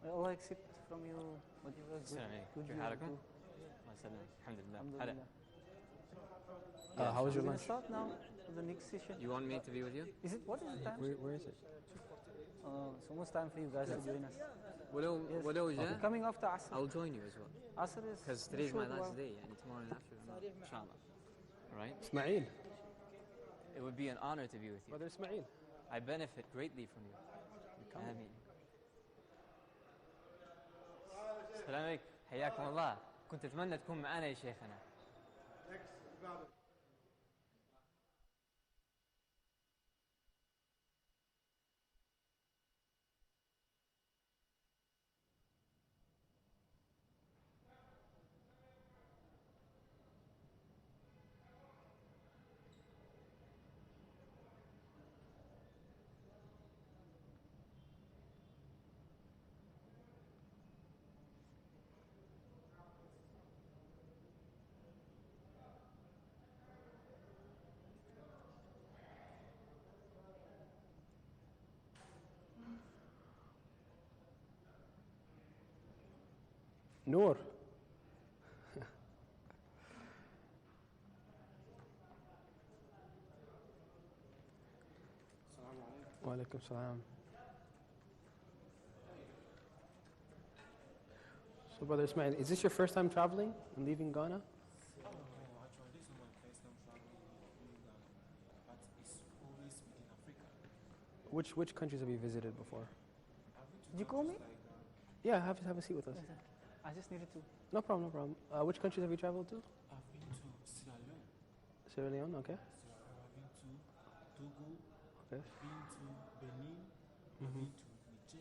Allah accept from you whatever good السلام عليكم. you كيف do. حالكم؟ الله يسلمك. الحمد لله. هلا. Alhamdulillah. How was your We're gonna lunch? start now for the next session. You want me to be with you? Is it, what is the time? Where is it? It's almost time for you guys to join us. ولو We're جاء coming after Asr. I'll join you as well. Asr is Because today's my short last while. day and tomorrow and after not. Inshallah. Alright? Ismail. It would be an honor to be with you. Brother Ismail. I benefit greatly from you. آمين. السلام عليكم. حياكم الله. كنت أتمنى تكون معنا يا شيخنا. Noor. Wa alaikum salam. So, Brother Ismail, is this your first time traveling and leaving Ghana? Oh, no, actually, this is my first time traveling in Ghana, but it's always within Africa. Which countries have you visited before? I've been to Did you call me? countries like, Yeah, have a seat with us. I just needed to. No problem, no problem. Which countries have you traveled to? I've been to Sierra Leone, Sierra Leone, okay. I've been to Togo, Okay. I've been to Benin, I've been to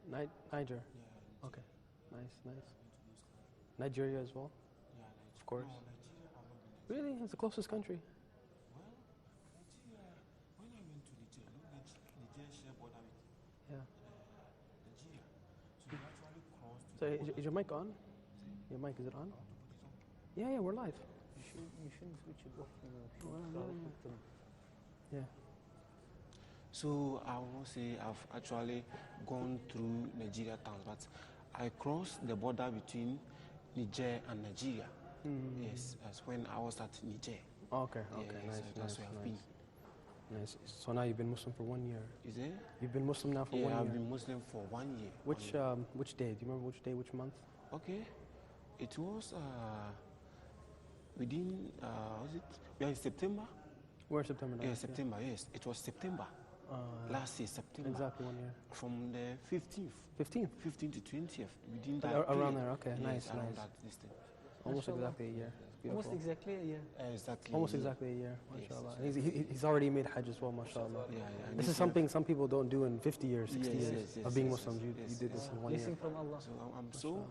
Niger. Niger. Yeah, Niger. Okay. Nice. I've been to those countries. Nigeria as well? Yeah, Niger. Of course. No, Nigeria, I've not been. Really? It's the closest country. Well, Nigeria, when I went to Niger, Niger share border with Yeah. Nigeria. So you actually cross to So is your mic on? Your mic, is it on? Yeah, we're live. You shouldn't switch it off. Yeah. So I will say I've actually gone through Nigeria towns, but I crossed the border between Niger and Nigeria. Yes, that's when I was at Niger. Okay, Yeah, nice, so that's nice, where I've nice. been. Nice. So now you've been Muslim for 1 year. Is it? You've been Muslim now for 1 Yeah, year. I've been Muslim for 1 year. Which day? Do you remember which day, which month? Okay, it was within was it? Yeah, in September. We're in September now. Yeah, September. Yes, it was September. Last year, September. Exactly 1 year. From the 15th. 15th. 15th to 20th. Within that Around period. there, okay, Yes, nice, around nice. that distance. Almost Mashallah. exactly a year. It's Almost beautiful. exactly a year. Exactly. Almost exactly a year, Yes, mashallah. yes, And he's already made Hajj as well, mashallah. Yeah. This is something some people don't do in 50 years, 60 Yes, years yes, of being yes, Muslims. You yes, did this in 1 Blessing year. from Allah. So I'm so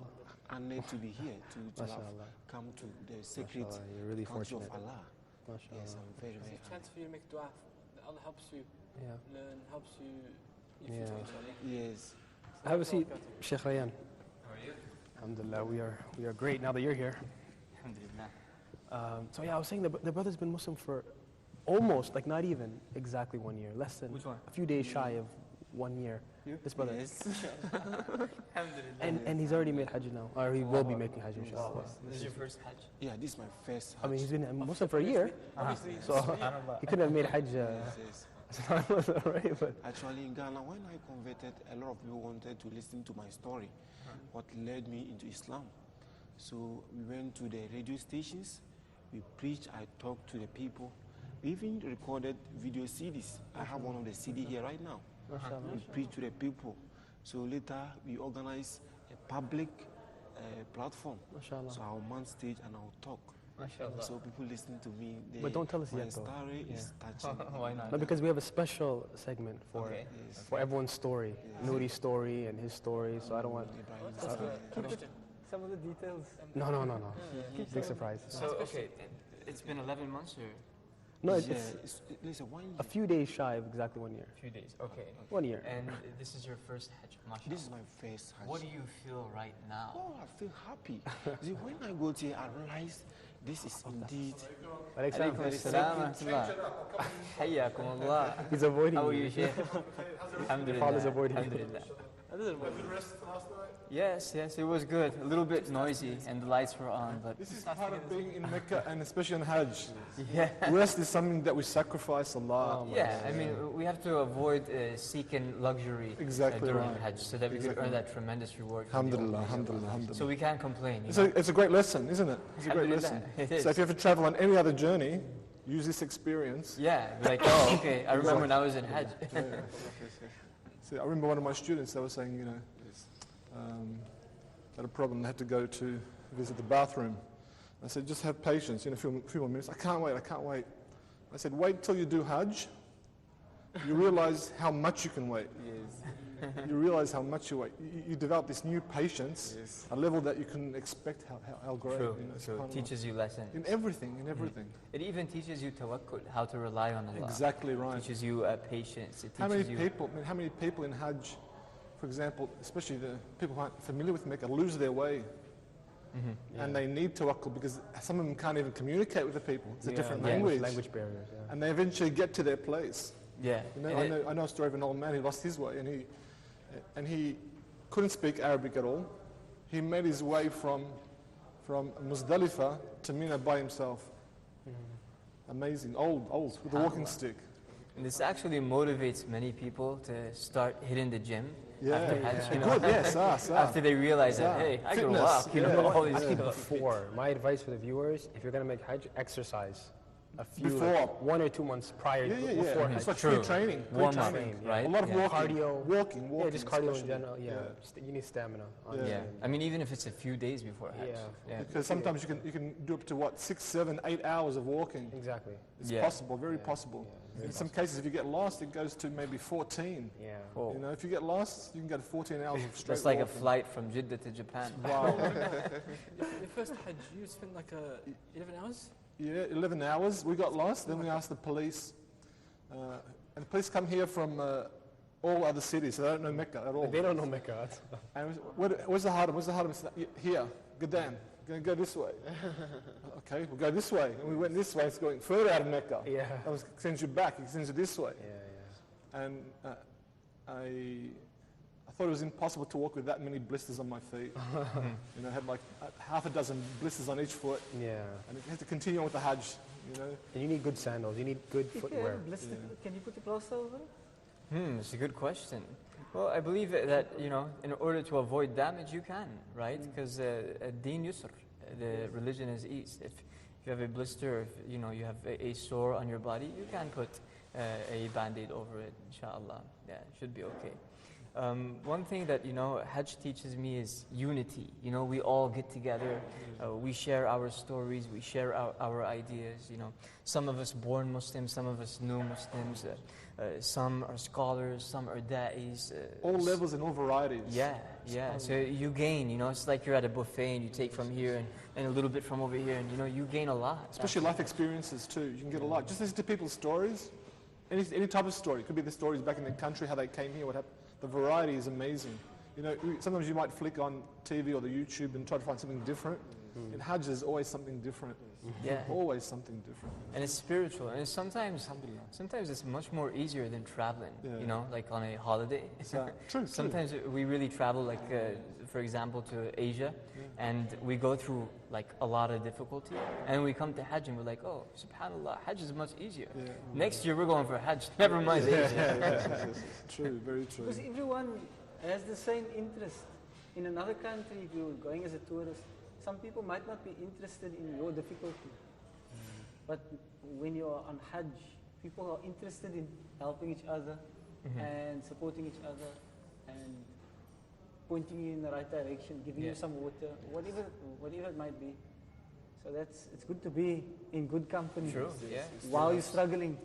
honored to be here to have Mashallah. come to the sacred Mashallah, you're really country of fortunate. Allah. Mashallah. Yes, I'm very, very It's a chance for you to make dua. That Allah helps you Yeah. learn, helps you in Yeah. future, inshallah. honored. Yes. Have a seat, Sheikh Rayyan. How are you? Alhamdulillah, we are great now that you're here. Alhamdulillah. So yeah, I was saying the brother's been Muslim for almost, like not even exactly 1 year, less than Which one? a few days shy of 1 year. This brother. Yes. Alhamdulillah. And he's already made Hajj now, or he will be making Hajj inshallah. This is your first Hajj? Yeah, this is my first I mean, Hajj. he's been a Muslim for a year, so he couldn't have made Hajj Yes, yes. right? But Actually, in Ghana, when I converted, a lot of people wanted to listen to my story, what led me into Islam. So we went to the radio stations, we preached, I talked to the people. We even recorded video CDs. I have one of the CD here right now. mashallah. We preached to the people. So later, we organized a public platform. Mashallah. So I'll mount stage and I'll talk. MashaAllah. So people listening to me, they, But don't tell us my yet, though. story is touching. Why not? No, because we have a special segment for Okay. Yes. for everyone's story, Nouri's story and his story. So I don't want. Ibrahim's Keep story. it, some of the details. No. Big surprise. So, okay, it's been 11 months or No, Yeah, it's it's a 1 year. a few days shy of exactly 1 year. a few days? Okay. 1 year. And this is your first Hajj, mashallah. This is my first Hajj. What do you feel right now? Oh, I feel happy. See, when I go there, I realize this is indeed. عليكم السلام ورحمة الله. حياكم الله. He's avoiding How are you. you, Sheikh? الحمد Father's لله. avoiding الحمد you. لله. That doesn't work. Yes, it was good. A little bit noisy, and the lights were on, but This is part of being in Mecca and especially on Hajj. yeah. Rest is something that we sacrifice a lot. Yeah, I mean, we have to avoid seeking luxury Exactly during right. Hajj so that we Exactly could earn right. that tremendous reward. from the Alhamdulillah, Almighty Allah. alhamdulillah, So we can't complain. You It's know? a great lesson, isn't it? It's a great Alhamdulillah, lesson. it So is. if you ever travel on any other journey, use this experience. Yeah, be like, oh, okay, I remember when I was in Hajj. So I remember one of my students, they were saying, you know, had a problem, they had to go to visit the bathroom. I said, just have patience, you know, a few more minutes. I can't wait. I said, wait till you do Hajj. You realize how much you can wait. You realize how much you wait. You develop this new patience, a level that you can expect how great. True, You know, true. subhanAllah. Teaches you lessons. In everything, in everything. It even teaches you tawakkul, how to rely on Allah. Exactly right. Teaches you patience. It How many teaches you. people in Hajj, for example, especially the people who aren't familiar with Mecca, lose their way. And they need tawakkul because some of them can't even communicate with the people. It's a different language. Language barriers, yeah. And they eventually get to their place. Yeah. You know, and I know a story of an old man who lost his way and he couldn't speak Arabic at all. He made his way from Muzdalifah to Mina by himself. Amazing, old, with a walking stick. And this actually motivates many people to start hitting the gym Yeah, after Hajj. You know? Good, yes, After they realize that, hey, I can Fitness, walk, you know, yeah. all these Actually, stuff. before, my advice for the viewers, if you're going to make Hajj, exercise. A few, Before. like 1 or 2 months prior, before Hajj. It's like True. pre-training. Warm up, Pre-training. right? A lot of Yeah. walking. Yeah, just cardio in especially. general, yeah. You need stamina. Yeah. Yeah, I mean, even if it's a few days before Hajj. Yeah. Because sometimes you can do up to what 6, 7, 8 hours of walking. Exactly. It's Yeah. possible, very possible. Yeah, In some cases, if you get lost, it goes to maybe 14. Yeah. Oh. You know, if you get lost, you can go to 14 hours of straight That's like a walking. flight from Jeddah to Japan. Wow. Your first Hajj, you spent like 11 hours? Yeah, 11 hours. We got lost. Then we asked the police. And the police come here from all other cities, so they don't know Mecca at all. They don't know Mecca. And where's the Haram? Where's the Haram? Here, Gadan. Going to go this way. Okay, we'll go this way. And we went this way. It's going further out of Mecca. Yeah. That sends you back. It sends you this way. Yeah, And I thought it was impossible to walk with that many blisters on my feet. You know, I had like half a dozen blisters on each foot. yeah. And I had to continue on with the Hajj, you know. And you need good sandals. You need good If you footwear. have a blister, can you put a plaster over it? It's a good question. Well, I believe that, you know, in order to avoid damage, you can, right? Because Deen Yusr, the religion is ease. If you have a blister, if you know you have a sore on your body, you can put a band-aid over it, inshallah. Yeah, it should be okay. One thing that, you know, Hajj teaches me is unity. You know, we all get together, we share our stories, we share our ideas, you know. Some of us born Muslims, some of us new Muslims, some are scholars, some are da'is. All levels and all varieties. Yeah. So you gain, you know, it's like you're at a buffet and you take from here and a little bit from over here, and, you know, you gain a lot. Especially life experiences too. You can get a lot. Just listen to people's stories. Any type of story. It could be the stories back in the country, how they came here, what happened. The variety is amazing. You know, sometimes you might flick on TV or the YouTube and try to find something different. In Hajj, there's always something different. Yeah. Always something different. And it's spiritual, and sometimes it's much more easier than traveling. Yeah. You know, like on a holiday. True. Sometimes we really travel, like for example, to Asia, and we go through like a lot of difficulty, and we come to Hajj and we're like, oh, subhanallah, Hajj is much easier. Yeah. Next year we're going for Hajj. Never mind Asia. Yes. True, very true. Because everyone has the same interest. In another country, if you're going as a tourist, some people might not be interested in your difficulty. But when you're on Hajj, people are interested in helping each other and supporting each other and pointing you in the right direction, giving you some water, whatever it might be. So it's good to be in good company. True. Yeah. While you're struggling.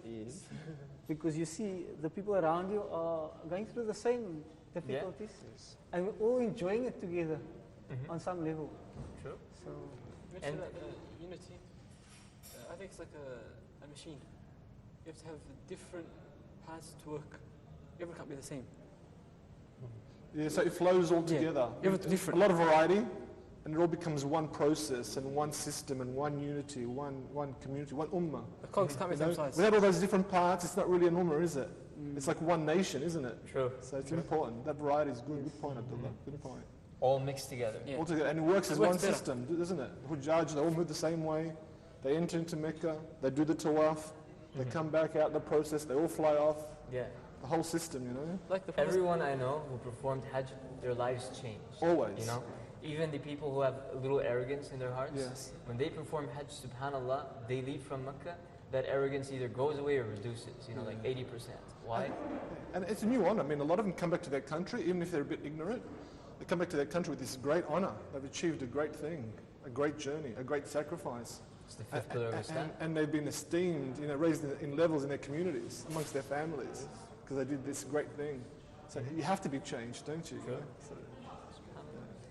Because you see the people around you are going through the same difficulties. And we're all enjoying it together on some level. True. So You mentioned that unity. I think it's like a machine. You have to have different paths to work. Everyone can't be the same. Yeah, so it flows all together. Everything's different. A lot of variety, and it all becomes one process and one system and one unity, one community, one ummah. The cogs can't be You the know? same size. Without all those different parts, it's not really an ummah, is it? It's like one nation, isn't it? True. So it's important. That variety is good. Good point, Abdullah. Good point. All mixed together. Yeah. All together, and it works as works one better. system, doesn't it? Hujjaj, they all move the same way. They enter into Mecca, they do the tawaf, they come back out in the process, they all fly off. Yeah. The whole system, you know? Like the Prophet. Everyone I know who performed Hajj, their lives changed. Always. You know? Even the people who have a little arrogance in their hearts, Yes. when they perform Hajj, subhanAllah, they leave from Mecca, that arrogance either goes away or reduces, you know, like 80%. Why? And it's a new honor. I mean, a lot of them come back to their country, even if they're a bit ignorant, they come back to their country with this great honor. They've achieved a great thing, a great journey, a great sacrifice. It's the fifth pillar of Islam. And they've been esteemed, you know, raised in levels in their communities, amongst their families, because they did this great thing. So you have to be changed, don't you? Sure. So,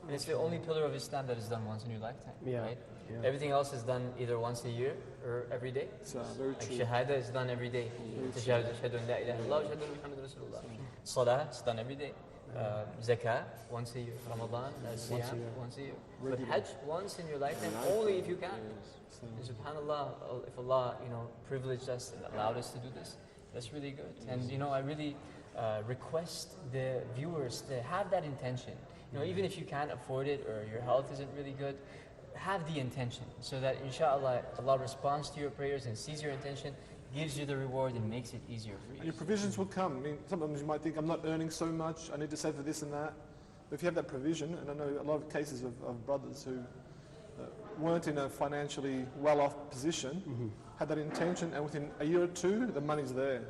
And it's the only pillar of Islam that is done once in your lifetime, Yeah. right? Yeah. Everything else is done either once a year or every day. it's very Like true. Shahada is done every day. Tashahhud, ashhadu an la ilaha illallah, ashhadu anna Muhammadan Rasulullah. Salah is done every day. Zakah, once a year. Ramadan, Siyam, once a year. But Hajj, once in your lifetime, only if you can. And subhanAllah, if Allah, you know, privileged us and allowed us to do this, that's really good. And, you know, I really request the viewers to have that intention. You know, even if you can't afford it or your health isn't really good, have the intention so that inshallah Allah responds to your prayers and sees your intention, gives you the reward and makes it easier for And you. your provisions will come. I mean, sometimes you might think, I'm not earning so much, I need to save for this and that. But if you have that provision, and I know a lot of cases of brothers who weren't in a financially well-off position, had that intention, and within a year or two, the money's there,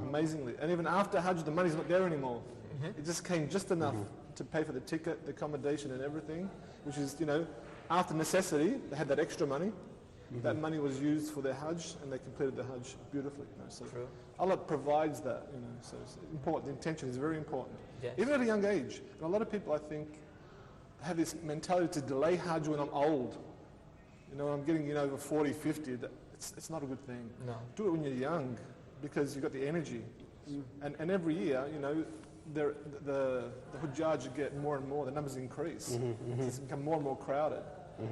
amazingly. And even after Hajj, the money's not there anymore. It just came just enough to pay for the ticket, the accommodation and everything, which is, you know, after necessity, they had that extra money. That money was used for their Hajj, and they completed the Hajj beautifully. You know, so True. Allah provides that, you know, so it's important. The intention is very important. Yes. Even at a young age. And a lot of people, I think, have this mentality to delay Hajj when I'm old. You know, I'm getting, you know, over 40, 50. It's not a good thing. No. Do it when you're young, because you've got the energy. And every year, you know, the Hujjaj get more and more, the numbers increase. It's become more and more crowded.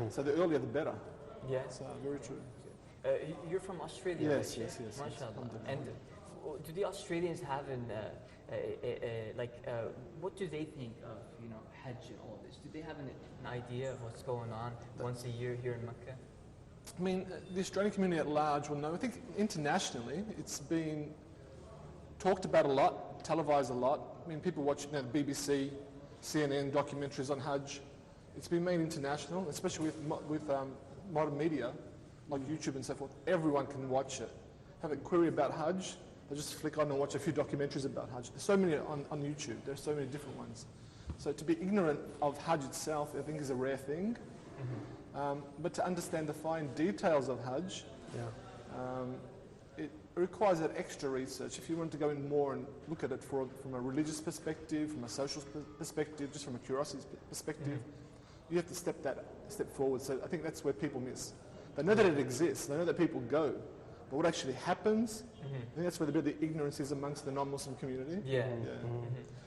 So the earlier the better. Yes. So very true. You're from Australia, Yes, right? yes, yes, yes. MashaAllah. Alhamdulillah. And do the Australians have what do they think of, you know, Hajj and all this? Do they have an idea of what's going on once a year here in Mecca? I mean, the Australian community at large will know. I think internationally, it's been talked about a lot, televised a lot. I mean, people watch, you know, the BBC, CNN documentaries on Hajj. It's been made international, especially with modern media like YouTube and so forth. Everyone can watch it. Have a query about Hajj, they just flick on and watch a few documentaries about Hajj. There's so many on YouTube. There's so many different ones. So to be ignorant of Hajj itself, I think, is a rare thing. But to understand the fine details of Hajj, it requires that extra research. If you want to go in more and look at it from a religious perspective, from a social perspective, just from a curiosity perspective, you have to step forward. So I think that's where people miss. They know that it exists. They know that people go. But what actually happens, I think that's where the bit of the ignorance is amongst the non-Muslim community. Yeah.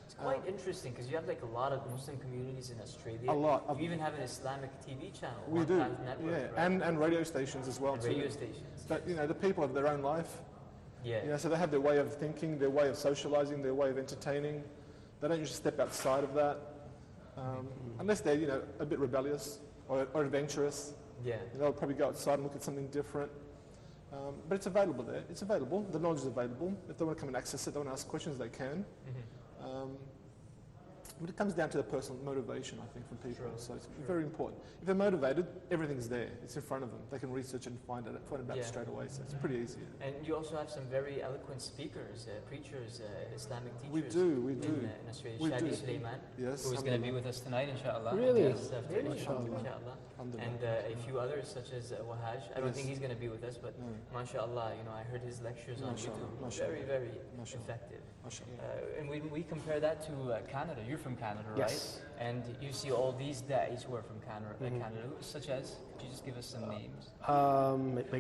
It's quite interesting because you have like a lot of Muslim communities in Australia. A lot. You even have an Islamic TV channel. We One do, Path Network, yeah, right? and radio stations as well And too. radio stations. But you know, the people have their own life. Yeah. You know, so they have their way of thinking, their way of socialising, their way of entertaining. They don't usually step outside of that, unless they're, you know, a bit rebellious or adventurous. Yeah. They'll probably go outside and look at something different. But it's available there. It's available. The knowledge is available. If they want to come and access it, they want to ask questions, they can. But it comes down to the personal motivation, I think, from people. So it's very important. If they're motivated, everything's there. It's in front of them. They can research and find about it straight away. So it's pretty easy. And you also have some very eloquent speakers, preachers, Islamic teachers. We do. In Australia. We Shadi do. Sulaiman, Yes, who is going to be with us tonight, inshallah. Really? Yes, after Really? inshallah. Alhamdulillah. And a few others, such as Wahaj. I don't think he's going to be with us, but mashallah, you know, I heard his lectures on Mashallah, YouTube. mashallah. Very, very Mashallah. effective. MashaAllah. And we compare that to Canada. You're from Canada, Yes. right? And you see all these da'is who are from Canada, such as, could you just give us some names?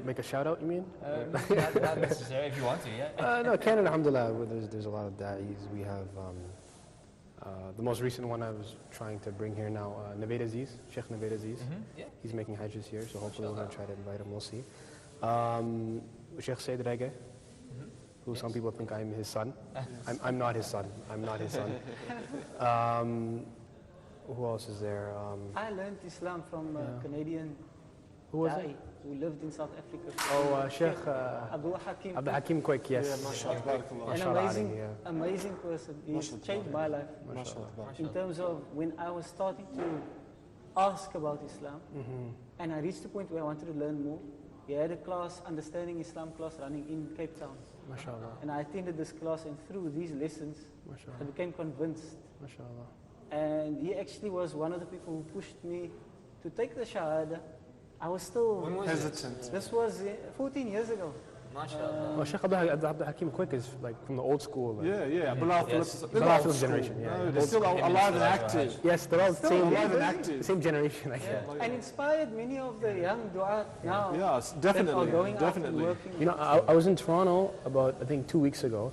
Make a shout out, you mean? Not necessarily, if you want to, yeah. No, Canada, alhamdulillah, there's a lot of da'is. We have the most recent one I was trying to bring here now, Naveed Aziz, Sheikh Naveed Aziz. Yeah. He's making Hajj this year, so hopefully we're going to try to invite him, we'll see. Sheikh Said Rege, who some Yes. people think I'm his son. I'm not his son. I'm not his son. Who else is there? I learned Islam from a Canadian Who was guy it? who lived in South Africa. Oh, Sheikh Abdul Hakim. Abdul Hakim Quick, yes. Yeah, mashallah, barakallah. An Mashallah amazing, alayhi, yeah. amazing person. He's Mashallah. changed my life Mashallah, barakallah. in terms of when I was starting to ask about Islam, and I reached a point where I wanted to learn more. He had a class, Understanding Islam class, running in Cape Town. MashaAllah. And I attended this class, and through these lessons, I MashaAllah. became convinced. MashaAllah. And he actually was one of the people who pushed me to take the Shahada. I was still, When was it? Hesitant. this was 14 years ago. MashaAllah. Well, Sheikh Abdul Hakim Quick is like from the old school. Like. Yeah. Bilal Yes. Phillips. Bilal They're Phillips old generation, school. yeah, No, yeah. they're still Him and alive and Salah active. Hajj. Yes, they're all the Still same, alive and active. same generation, like Yeah. And inspired many of the young du'at now Yes, that are definitely, going out and definitely. working. You know, I was in Toronto about, I think, 2 weeks ago,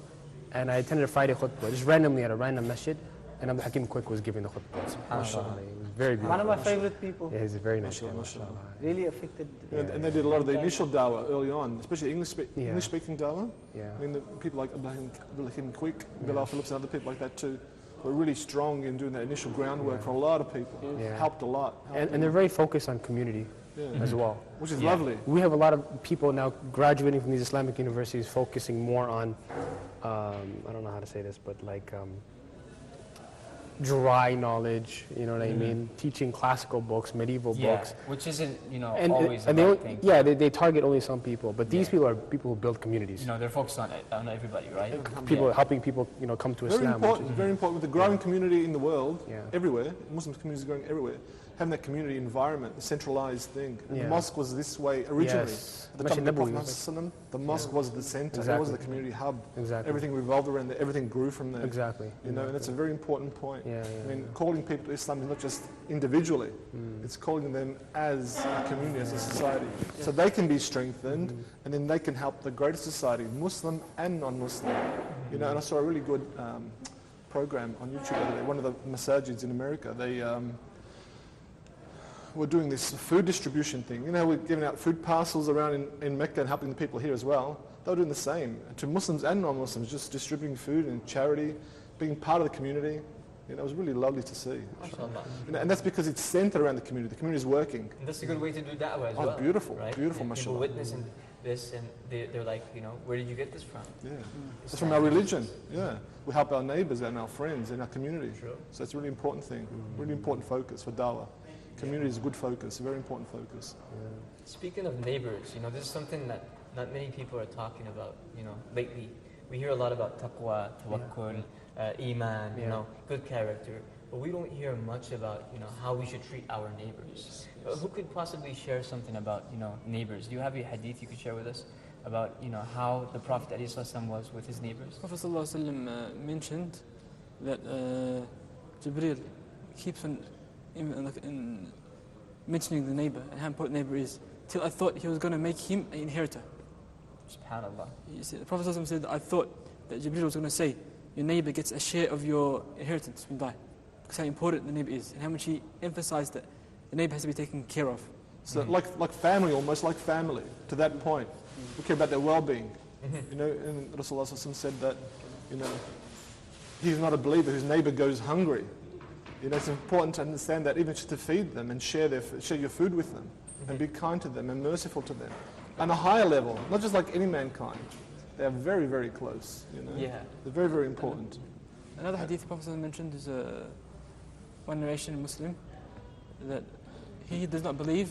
and I attended a Friday khutbah, just randomly at a random masjid, and Abdul Hakim Quick was giving the khutbah. SubhanAllah. It was very beautiful. One of my favorite people, Yeah, he's a very nice guy, Mashallah, mashallah. really affected. And they did a lot of the initial dawah early on, especially Yeah. English-speaking dawah. Yeah. I mean, the people like Abdul Hakim Quick, Bilal Phillips, and other people like that too, were really strong in doing that initial groundwork for a lot of people. Yeah. Helped a lot. And they're very focused on community Yeah. as well. Which is lovely. We have a lot of people now graduating from these Islamic universities focusing more on, I don't know how to say this, but like dry knowledge, you know what I mean? Teaching classical books, medieval books. Which isn't, And always a they, bad only- thing. yeah, they target only some people, but these people are people who build communities. They're focused on everybody, right? People helping people, come to Very Islam. important, very important. With the growing community in the world, Yeah. everywhere, Muslim communities growing everywhere, having that community environment, the centralized thing. And Yeah. the mosque was this way originally. Yes. At the time of the Masjid Prophet Nabawi Muhammad, the mosque was the center, it was Exactly. the community hub. Exactly. Everything revolved around there, everything grew from there. Exactly. And it's a very important point. Yeah, I mean, calling people to Islam is not just individually, it's calling them as a community, as a society. So they can be strengthened, and then they can help the greater society, Muslim and non-Muslim. And I saw a really good program on YouTube the other day. One of the masajids in America, they were doing this food distribution thing. We're giving out food parcels around in Mecca and helping the people here as well. They were doing the same to Muslims and non-Muslims, just distributing food and charity, being part of the community. It was really lovely to see. MashaAllah. And that's because it's centered around the community. The community is working. And that's a good way to do da'wah as Oh, well. beautiful, right? beautiful, And mashallah. people witnessing this and they're like, where did you get this from? Yeah. It's from our religion. Yeah. We help our neighbors and our friends and our community. True. So it's a really important thing, really important focus for dawah. Community is a good focus, a very important focus. Speaking of neighbors, this is something that not many people are talking about, lately. We hear a lot about taqwa, tawakkul, iman, good character, but we don't hear much about, how we should treat our neighbors. Who could possibly share something about, neighbors? Do you have a hadith you could share with us about, how the Prophet ﷺ was with his neighbors? Prophet ﷺ mentioned that Jibreel keeps on in mentioning the neighbor and how important neighbor is, till I thought he was going to make him an inheritor. SubhanAllah. The Prophet ﷺ said, I thought that Jibreel was going to say, your neighbor gets a share of your inheritance when you die. Because how important the neighbor is, and how much he emphasized that the neighbor has to be taken care of. So like family, almost like family, to that point. We care about their well-being. And Rasulullah said that, he's not a believer whose neighbor goes hungry. It's important to understand that, even just to feed them and share your food with them, and be kind to them and merciful to them. On a higher level, not just like any mankind. They are very, very close. Yeah. They're very, very important. Another hadith the Prophet ﷺ mentioned is one narration in Muslim that he does not believe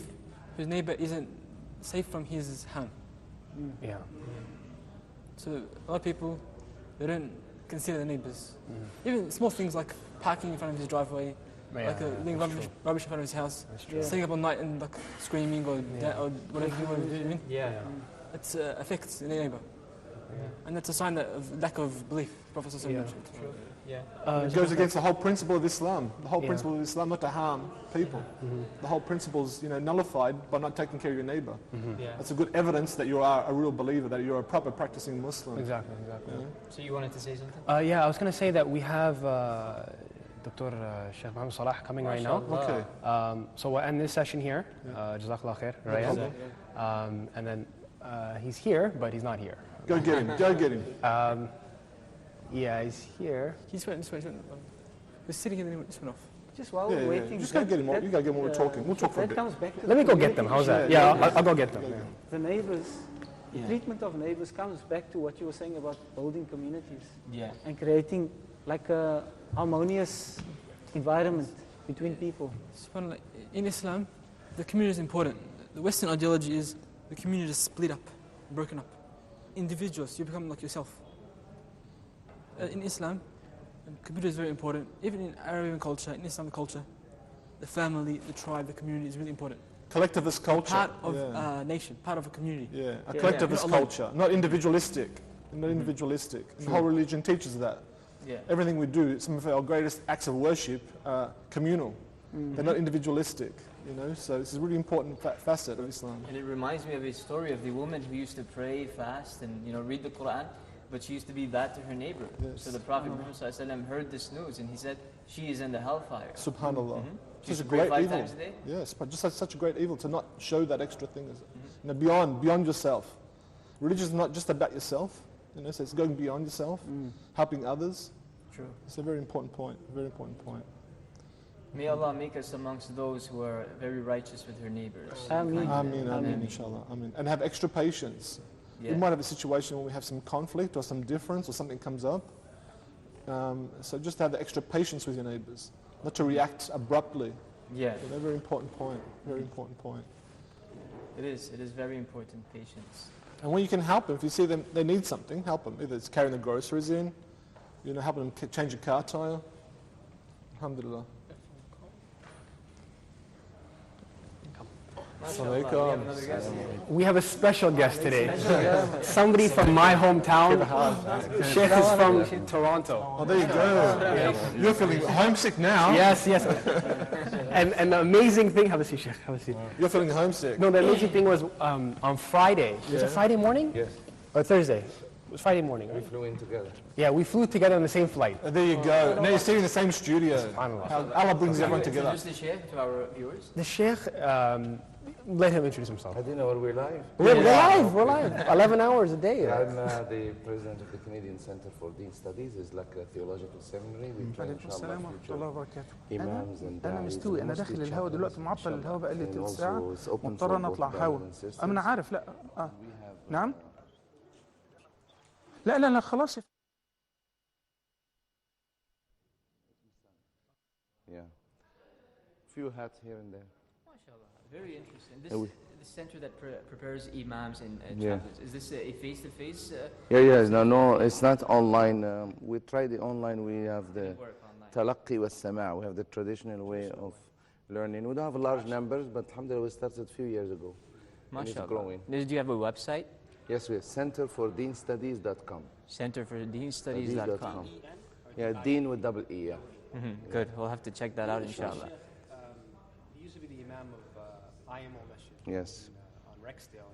whose neighbor isn't safe from his harm. Yeah. So a lot of people, they don't consider their neighbors. Even small things like parking in front of his driveway, leaving rubbish in front of his house, staying up all night and screaming or whatever you want to do. Yeah. It affects the neighbor. And that's a sign of lack of belief, Prophet ﷺ mentioned. Yeah. It goes against the whole principle of Islam. The whole principle of Islam, not to harm people. The whole principle is, nullified by not taking care of your neighbor. Yeah. That's a good evidence that you are a real believer, that you're a proper practicing Muslim. Exactly. So you wanted to say something? Yeah, I was going to say that we have Dr. Sheikh Mohammed Salah coming right now. Okay. So we'll end this session here. Jazakallah khair. Ryan. And then he's here, but he's not here. Go get him. Go get him. Yeah, he's here. He just went. We're sitting here and he just went off. Just while Yeah, we're yeah. waiting. Just go get him. You go get him while we're talking. We'll talk for a That bit. comes back to Let me the go get them. community How's that? Yeah, Yeah, I'll go get them. Yeah. The neighbors, the treatment of neighbors comes back to what you were saying about building communities Yeah. and creating like a harmonious environment between people. SubhanAllah, in Islam, the community is important. The Western ideology is the community is split up, broken up. Individuals, you become like yourself. In Islam, the community is very important. Even in Arabian culture, in Islamic culture, the family, the tribe, the community is really important. Collectivist culture. Part of yeah. a nation, part of a community. Yeah, a Yeah. collectivist Not alone. culture, not individualistic. Not individualistic. The whole religion teaches that. Yeah. Everything we do, some of our greatest acts of worship are communal. They're not individualistic, you know. So this is a really important facet of Islam. And it reminds me of a story of the woman who used to pray, fast, and read the Quran, but she used to be bad to her neighbor. Yes. So the Prophet Muhammad ﷺ heard this news, and he said, "She is in the hellfire." Subhanallah. She used Such a to pray great 5 evil. times a day. Yes, but just such a great evil to not show that extra thing. You know, beyond yourself. Religion is not just about yourself. You know, so it's going beyond yourself, helping others. True. It's a very important point. Very important point. May Allah make us amongst those who are very righteous with their neighbors. Ameen. Ameen, ameen, inshallah. Ameen. And have extra patience. Yeah. We might have a situation where we have some conflict or some difference or something comes up. So just have the extra patience with your neighbors, not to react abruptly. Yeah, You know, very important point. Very important point. it is. It is very important, patience. And when you can help them, if you see them, they need something, help them. Either it's carrying the groceries in, help them change a car tire. Alhamdulillah. MashaAllah, we have another guest here. We have a special guest today. Somebody from my hometown. Sheikh is from Toronto. Oh, there you go. You're feeling homesick now. Yes, yes. And the amazing thing, have a seat, Sheikh, have a seat. You're feeling homesick. No, the amazing thing was on Friday. Was it Friday morning? Yes, Or Thursday? It was Friday morning. we flew in together. Yeah, we flew together on the same flight. There you go. Now you're sitting in the same studio. SubhanAllah. How Allah brings everyone together. Introduce the Sheikh to our viewers. The Sheikh, let him introduce himself. I didn't know we're live. We're live. 11 hours a day. I'm the president of the Canadian Center for Deen Studies. It's like a theological seminary. We train عليكم السلام inshallah ورحمة الله future وبركاته. imams and أنا da'is مستوي، and أنا mosque داخل teachers الهواء دلوقتي، معطل inshallah. الهواء بقى لي And تلت also ساعة، it's open مضطر for أنا both أطلع brothers هوا. and sisters. أنا عارف، لا We have, نعم. لا خلاص. yeah, few hats here and there. MashaAllah, very interesting. Yeah, we- The center that prepares imams and Yeah. chaplains. Is this a face-to-face Yeah, no, it's not online. We tried the online. We have the work online? talaqqi wa sama'. We have the traditional way of learning. We don't have large numbers, but alhamdulillah, we started a few years ago. And it's MashaAllah. growing. Do you have a website? Yes, we have centerfordeenstudies.com. CenterforDeenStudies.com. Yeah, Deen with double E, yeah. Good. We'll have to check that out, inshallah. He used to be the imam of IMO Masjid Yes. on Rexdale.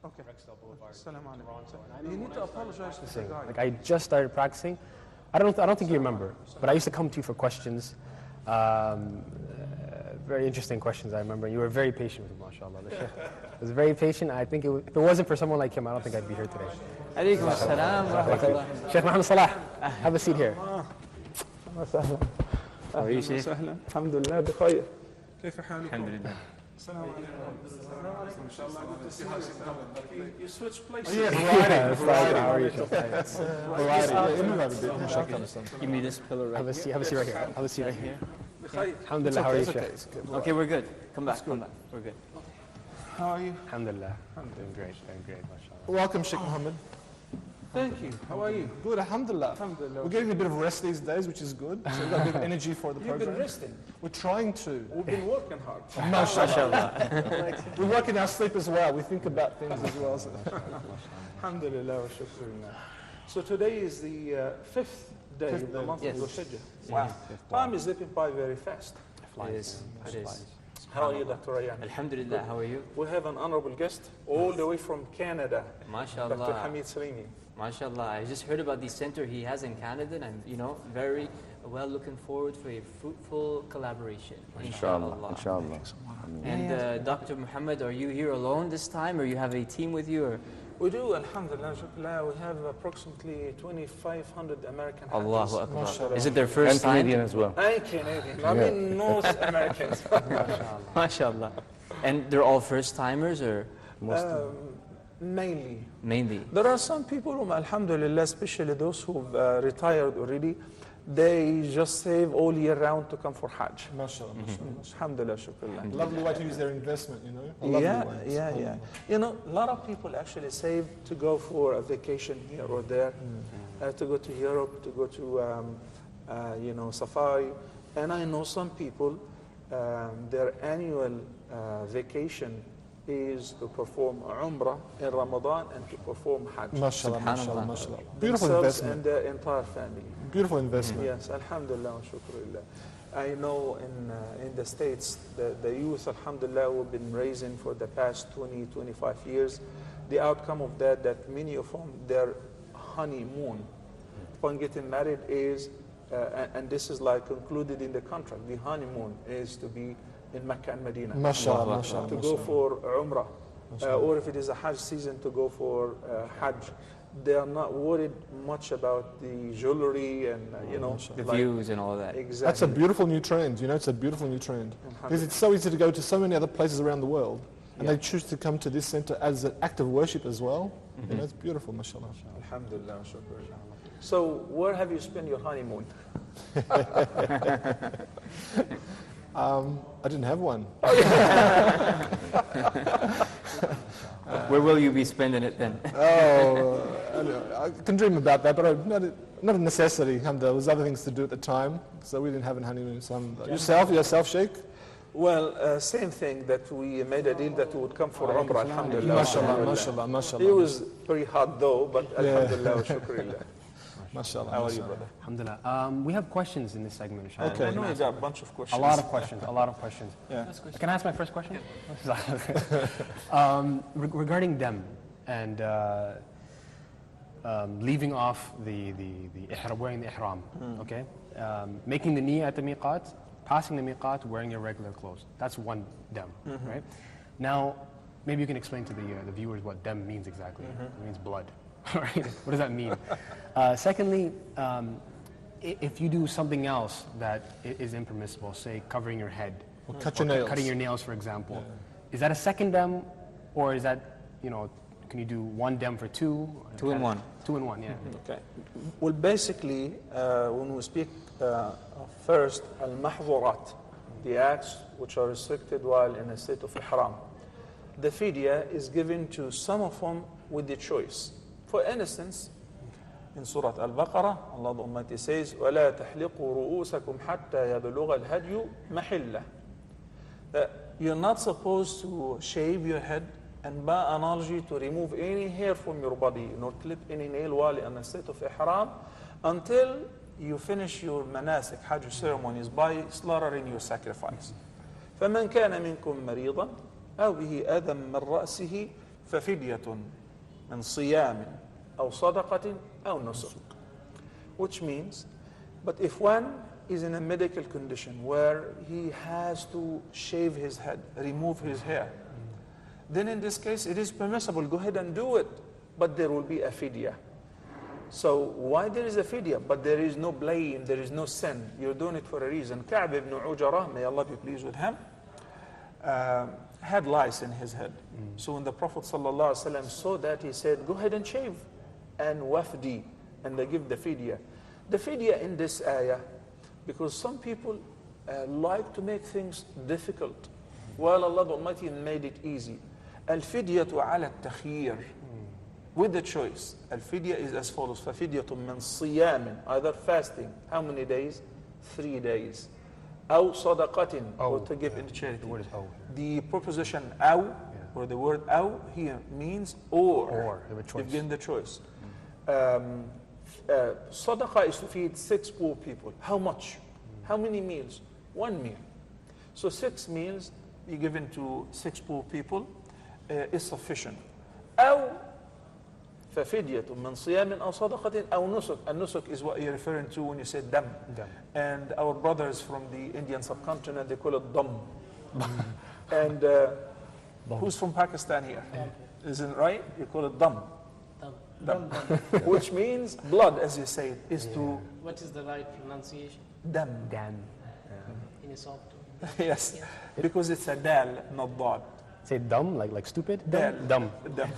Okay. Rexdale Boulevard. السلام عليكم. You need to apologize to the guy. Like I just started practicing. I don't think you remember, but I used to come to you for questions. Very interesting questions, I remember. You were very patient with me, mashallah. The Sheikh was very patient. I think if it wasn't for someone like him, I don't think I'd be here today. Alaikum assalam wa rahmatullah. Sheikh Muhammad Salah, have a seat here. How are you, Sheikh? سهلا. الحمد لله بخير. كيف حالكم؟ Alhamdulillah. السلام عليكم. إن شاء الله good to see you. You switch places. Yeah, Yeah, variety. how are you, Sheikh? Variety. Let me have a bit. Inshallah. Give me this pillow right Have a seat right here. Have a seat right here. بخير. Alhamdulillah, how are you, It's okay. Sheikh? It's good. Okay, we're good. Come back. We're good. How are you? Alhamdulillah. I'm doing great, mashallah. Welcome, Sheikh Mohammed. Thank you. How are you? Good, alhamdulillah. Alhamdulillah. We're getting a bit of rest these days, which is good. So we've got a bit of energy for the You've been program. resting. We're trying to. We've been working hard. MashaAllah. We work in our sleep as well. We think about things as well. So. Alhamdulillah wa shukrulillah. So today is the fifth day of the month Yes. of Dhul Hijjah. Wow. Time is slipping by very fast. It is. It is. How are you, Dr. Rayyan? Alhamdulillah. How are you? We have an honorable guest all the way from Canada, Dr. MashaAllah. Hamid Salimi. MashaAllah. I just heard about the center he has in Canada, and I'm, very well looking forward for a fruitful collaboration. Inshallah. Inshallah. And Dr. Muhammad, are you here alone this time, or you have a team with you? Or We do, alhamdulillah, shukrillah. We have approximately 2,500 American Hajjis. Allahu Akbar. MashaAllah. Is it their And first time? Canadian as well. And Canadian. I mean, North Americans. MashaAllah. And they're all first timers or Mainly. mainly? There are some people whom, alhamdulillah, especially those who've retired already, they just save all year round to come for Hajj. MashaAllah, mashallah. Alhamdulillah, shukrillah. Lovely way to use their investment, you know. A lovely Yeah, way. yeah. You know, a lot of people actually save to go for a vacation here or there, to go to Europe, to go to, you know, safari. And I know some people, their annual vacation is to perform Umrah in Ramadan and to perform Hajj. MashaAllah, Subhanallah. mashallah, mashallah. Beautiful Themselves investment. and their entire family. Beautiful investment. Yes, alhamdulillah wa shukrulillah. I know in the States, the youth, alhamdulillah, who have been raising for the past 20, 25 years, the outcome of that many of them, their honeymoon upon getting married is, and this is like included in the contract, the honeymoon is to be in Mecca and Medina. MashaAllah, mashallah. To go for Umrah, or if it is a Hajj season, to go for Hajj. They are not worried much about the jewelry and, you know, The like- views and all that. Exactly. That's a beautiful new trend, you know, it's a beautiful new trend. Because it's so easy to go to so many other places around the world, and they choose to come to this center as an act of worship as well. You know, it's beautiful, mashallah. Alhamdulillah, wa shukr. So, where have you spent your honeymoon? I didn't have one. Where will you be spending it then? Oh, I can dream about that, but not a necessity. There was other things to do at the time, so we didn't have a honeymoon. Yourself, Sheikh? Well, same thing, that we made a deal that we would come for Umrah, alhamdulillah. MashaAllah, mashallah, mashallah. It was pretty hot though, but alhamdulillah wa shukrillah. MashaAllah. How are you, mashallah. brother? Alhamdulillah. We have questions in this segment, inshallah. Okay. I know you got a bunch of questions. A lot of questions, a lot of questions. Yeah. Can I ask my first question? Regarding them and leaving off the ihram, wearing the ihram, okay? Making the niyyah at the miqat, passing the miqat, wearing your regular clothes. That's one dem, right? Now, maybe you can explain to the viewers what dem means exactly. It means blood. Right? What does that mean? Secondly, if you do something else that is impermissible, say covering your head, Or cut your nails. cutting your nails, for example, is that a second dem, or is that, you know, can you do one dem for two? 2 in 1. 2 in 1, yeah. Okay. Well, basically, when we speak first, al-mahzurat, the acts which are restricted while in a state of ihram, the fidya is given to some of them with the choice. For instance, in Surah Al-Baqarah, Allah the Almighty says, وَلَا تَحْلِقُوا رُؤُوسَكُمْ حَتَّى يَبْلُغَ الْهَدْيُ مَحِلَّهُ. That you're not supposed to shave your head and by analogy to remove any hair from your body, nor clip any nail while in a state of ihram, until you finish your manasik, Hajj ceremonies, by slaughtering your sacrifice. فَمَنْ كَانَ مِنْكُمْ مَرِيضًا أَوْ بِهِ أَذًى مِنْ رَأْسِهِ فَفِدْيَةٌ مِنْ صِيَامٍ أو صدقة أو نسك. Which means, but if one is in a medical condition where he has to shave his head, remove his hair, then in this case it is permissible, go ahead and do it, but there will be a fidya. So why there is a fidya, but there is no blame, there is no sin, you're doing it for a reason. Ka'b ibn Ujrah, may Allah be pleased with him, had lice in his head. So when the Prophet ﷺ saw that, he said, go ahead and shave, and wafdi, and they give the fidya. The fidya in this ayah, because some people like to make things difficult, while Allah the Almighty made it easy. Al-fidyatu ala al-takhyir, with the choice. Al-fidya is as follows, فَفِدْيَةٌ مِّن صِيَامٍ, either fasting, how many days? 3 days. أو صدقة, or to give in charity. The word is aw. The preposition أو, or the word أو here means or. Or, you have a choice. You've given the choice. Sadaqah is to feed 6 poor people. How much? How many meals? 1 meal. So 6 meals be given to 6 poor people is sufficient. أو ففدية من صيام أو صدقة أو نسك. النسك is what you're referring to when you say dam. And our brothers from the Indian subcontinent, they call it dam. And who's from Pakistan here? isn't it right? You call it dam. Dam. Which means blood, as you say, is to What is the right pronunciation? dam. Dan. In a soft Yes, because it's a dal, not dad. Say dumb, like stupid? Dal. Dumb. Dam.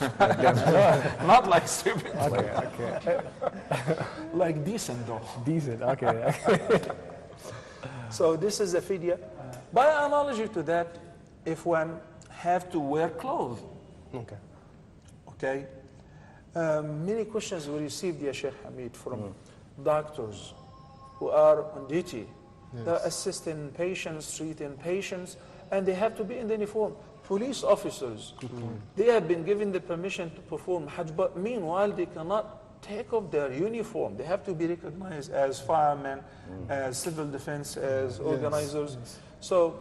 Not like stupid, Okay. like decent though. Decent, okay. So this is a fidya. By analogy to that, if one have to wear clothes, Okay. okay? Many questions we received, Ya Sheikh Hamid, from doctors who are on duty. They're assisting patients, treating patients, and they have to be in the uniform. Police officers, they have been given the permission to perform Hajj, but meanwhile they cannot take off their uniform. They have to be recognized as firemen, as civil defense, as organizers. So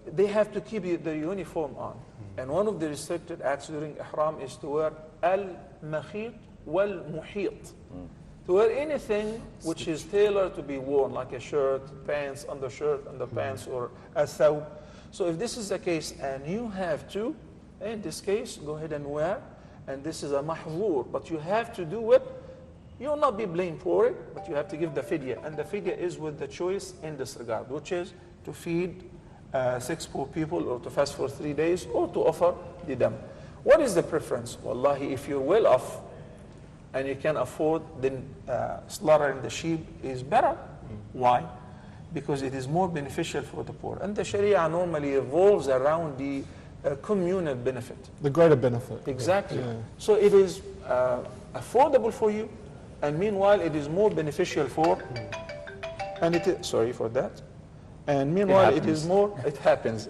they have to keep their uniform on. And one of the restricted acts during Ihram is to wear al-makhit wal-muhit. To wear anything which is tailored to be worn, like a shirt, pants, underpants, or a thawb. So if this is the case and you have to, in this case, go ahead and wear, and this is a mahzur, but you have to do it, you will not be blamed for it, but you have to give the fidya. And the fidya is with the choice in this regard, which is to feed 6 poor people, or to fast for 3 days, or to offer the dam. What is the preference? Wallahi, if you're well off, and you can afford, then slaughtering the sheep is better. Why? Because it is more beneficial for the poor. And the Sharia normally evolves around the communal benefit. The greater benefit. Exactly. Yeah. So it is affordable for you, and meanwhile it is more beneficial for, and it is, sorry for that. And meanwhile it is more, it happens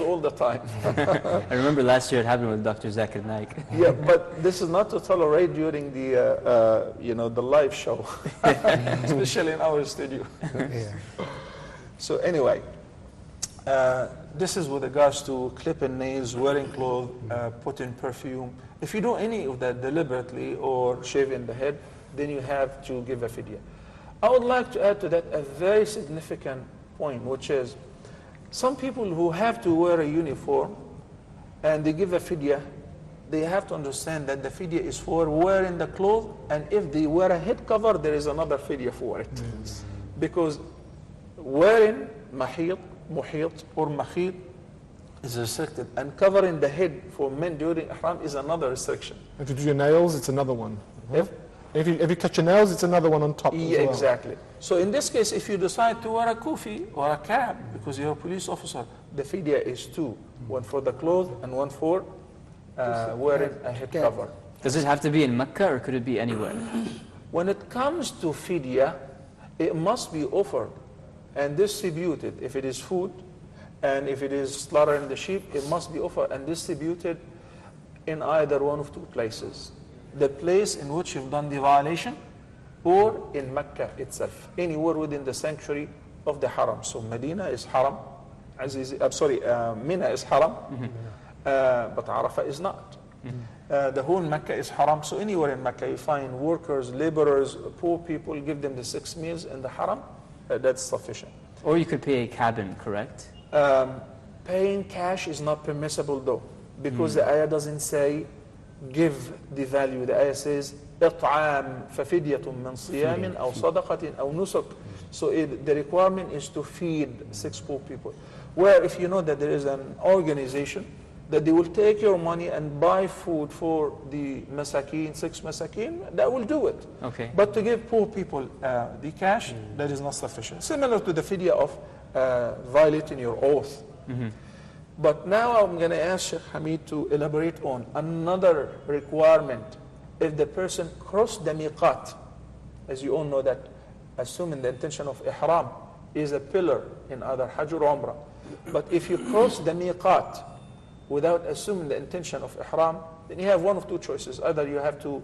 all the time. I remember last year it happened with Dr. Zakir Naik. Yeah, but this is not to tolerate during the, the live show, especially in our studio. So anyway, this is with regards to clipping nails, wearing clothes, putting perfume. If you do any of that deliberately or shaving the head, then you have to give a fidya. I would like to add to that a very significant point, which is some people who have to wear a uniform and they give a fidya, they have to understand that the fidya is for wearing the clothes, and if they wear a head cover, there is another fidya for it. Because wearing mahit, muhit, or makhit is restricted, and covering the head for men during ihram is another restriction. If you do your nails, it's another one. If you cut your nails, it's another one on top. Yeah, as well. exactly. So in this case, if you decide to wear a kufi or a cap because you're a police officer, the fidya is 2. One for the clothes and one for wearing a head cover. Does it have to be in Mecca or could it be anywhere? When it comes to fidya, it must be offered and distributed. If it is food and if it is slaughtering the sheep, it must be offered and distributed in either one of 2 places. The place in which you've done the violation, or in Mecca itself, anywhere within the sanctuary of the haram. So Medina is haram, Mina is haram, but Arafah is not. The whole Mecca is haram, so anywhere in Mecca you find workers, laborers, poor people, give them the 6 meals in the haram, that's sufficient. Or you could pay a cabin, correct? Paying cash is not permissible though, because the ayah doesn't say give the value. The ayah says إطعام ففدية من صيام أو صدقة أو نسك. So the requirement is to feed 6 poor people. Where if you know that there is an organization that they will take your money and buy food for the masakin, 6 masakin, that will do it. Okay. But to give poor people the cash, that is not sufficient. Similar to the fidya of violating your oath. But now I'm going to ask Sheikh Hamid to elaborate on another requirement. If the person crossed the miqat, as you all know that assuming the intention of ihram is a pillar in either Hajj or Umrah. But if you cross the miqat without assuming the intention of ihram, then you have one of 2 choices. Either you have to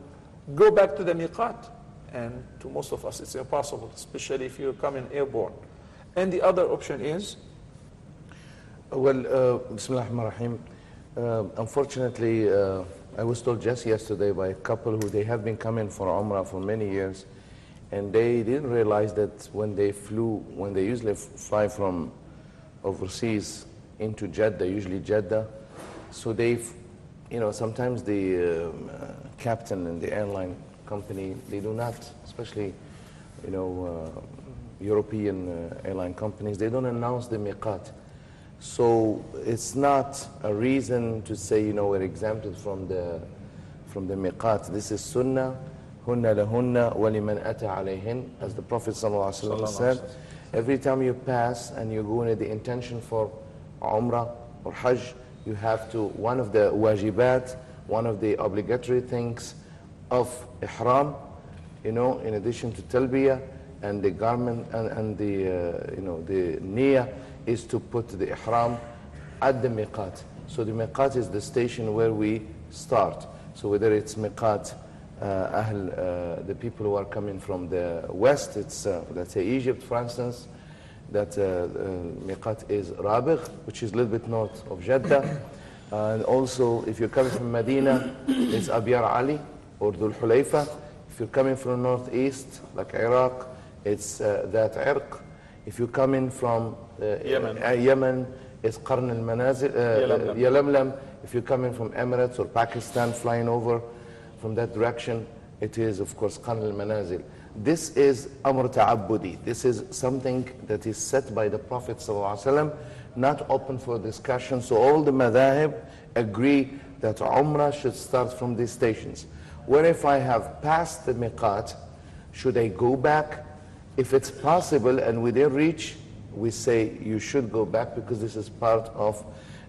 go back to the miqat, and to most of us it's impossible, especially if you're coming airborne. And the other option is, Well, Bismillah ar-Rahman ar-Rahim. Unfortunately, I was told just yesterday by a couple who they have been coming for Umrah for many years, and they didn't realize that when they usually fly from overseas into Jeddah, usually Jeddah, so they you know, sometimes the captain in the airline company, they do not, especially, you know, European airline companies, they don't announce the miqat. So it's not a reason to say, you know, we're exempted from the miqat. This is sunnah, hunna lahunna wa liman ata alayhin, as the Prophet ﷺ said. Every time you pass and you go with the intention for Umrah or Hajj, you have to, one of the wajibat, one of the obligatory things of ihram, you know, in addition to talbiyah and the garment and the, you know, the niyyah, is to put the ihram at the miqat. So the miqat is the station where we start. So whether it's miqat, the people who are coming from the west, it's let's say Egypt, for instance, that miqat is Rabigh, which is a little bit north of Jeddah. And also, if you're coming from Medina, it's Abyar Ali or Dhul Hulayfa. If you're coming from northeast, like Iraq, it's that Irq. If you're coming from Yemen, it's Qarn al-Manazil, Yalamlam. If you're coming from Emirates or Pakistan, flying over from that direction, it is, of course, Qarn al-Manazil. This is Amr Ta'abbudi. This is something that is set by the Prophet ﷺ, not open for discussion. So all the madhahib agree that Umrah should start from these stations. Where if I have passed the miqat, should I go back? If it's possible and we didn't reach, we say you should go back because this is part of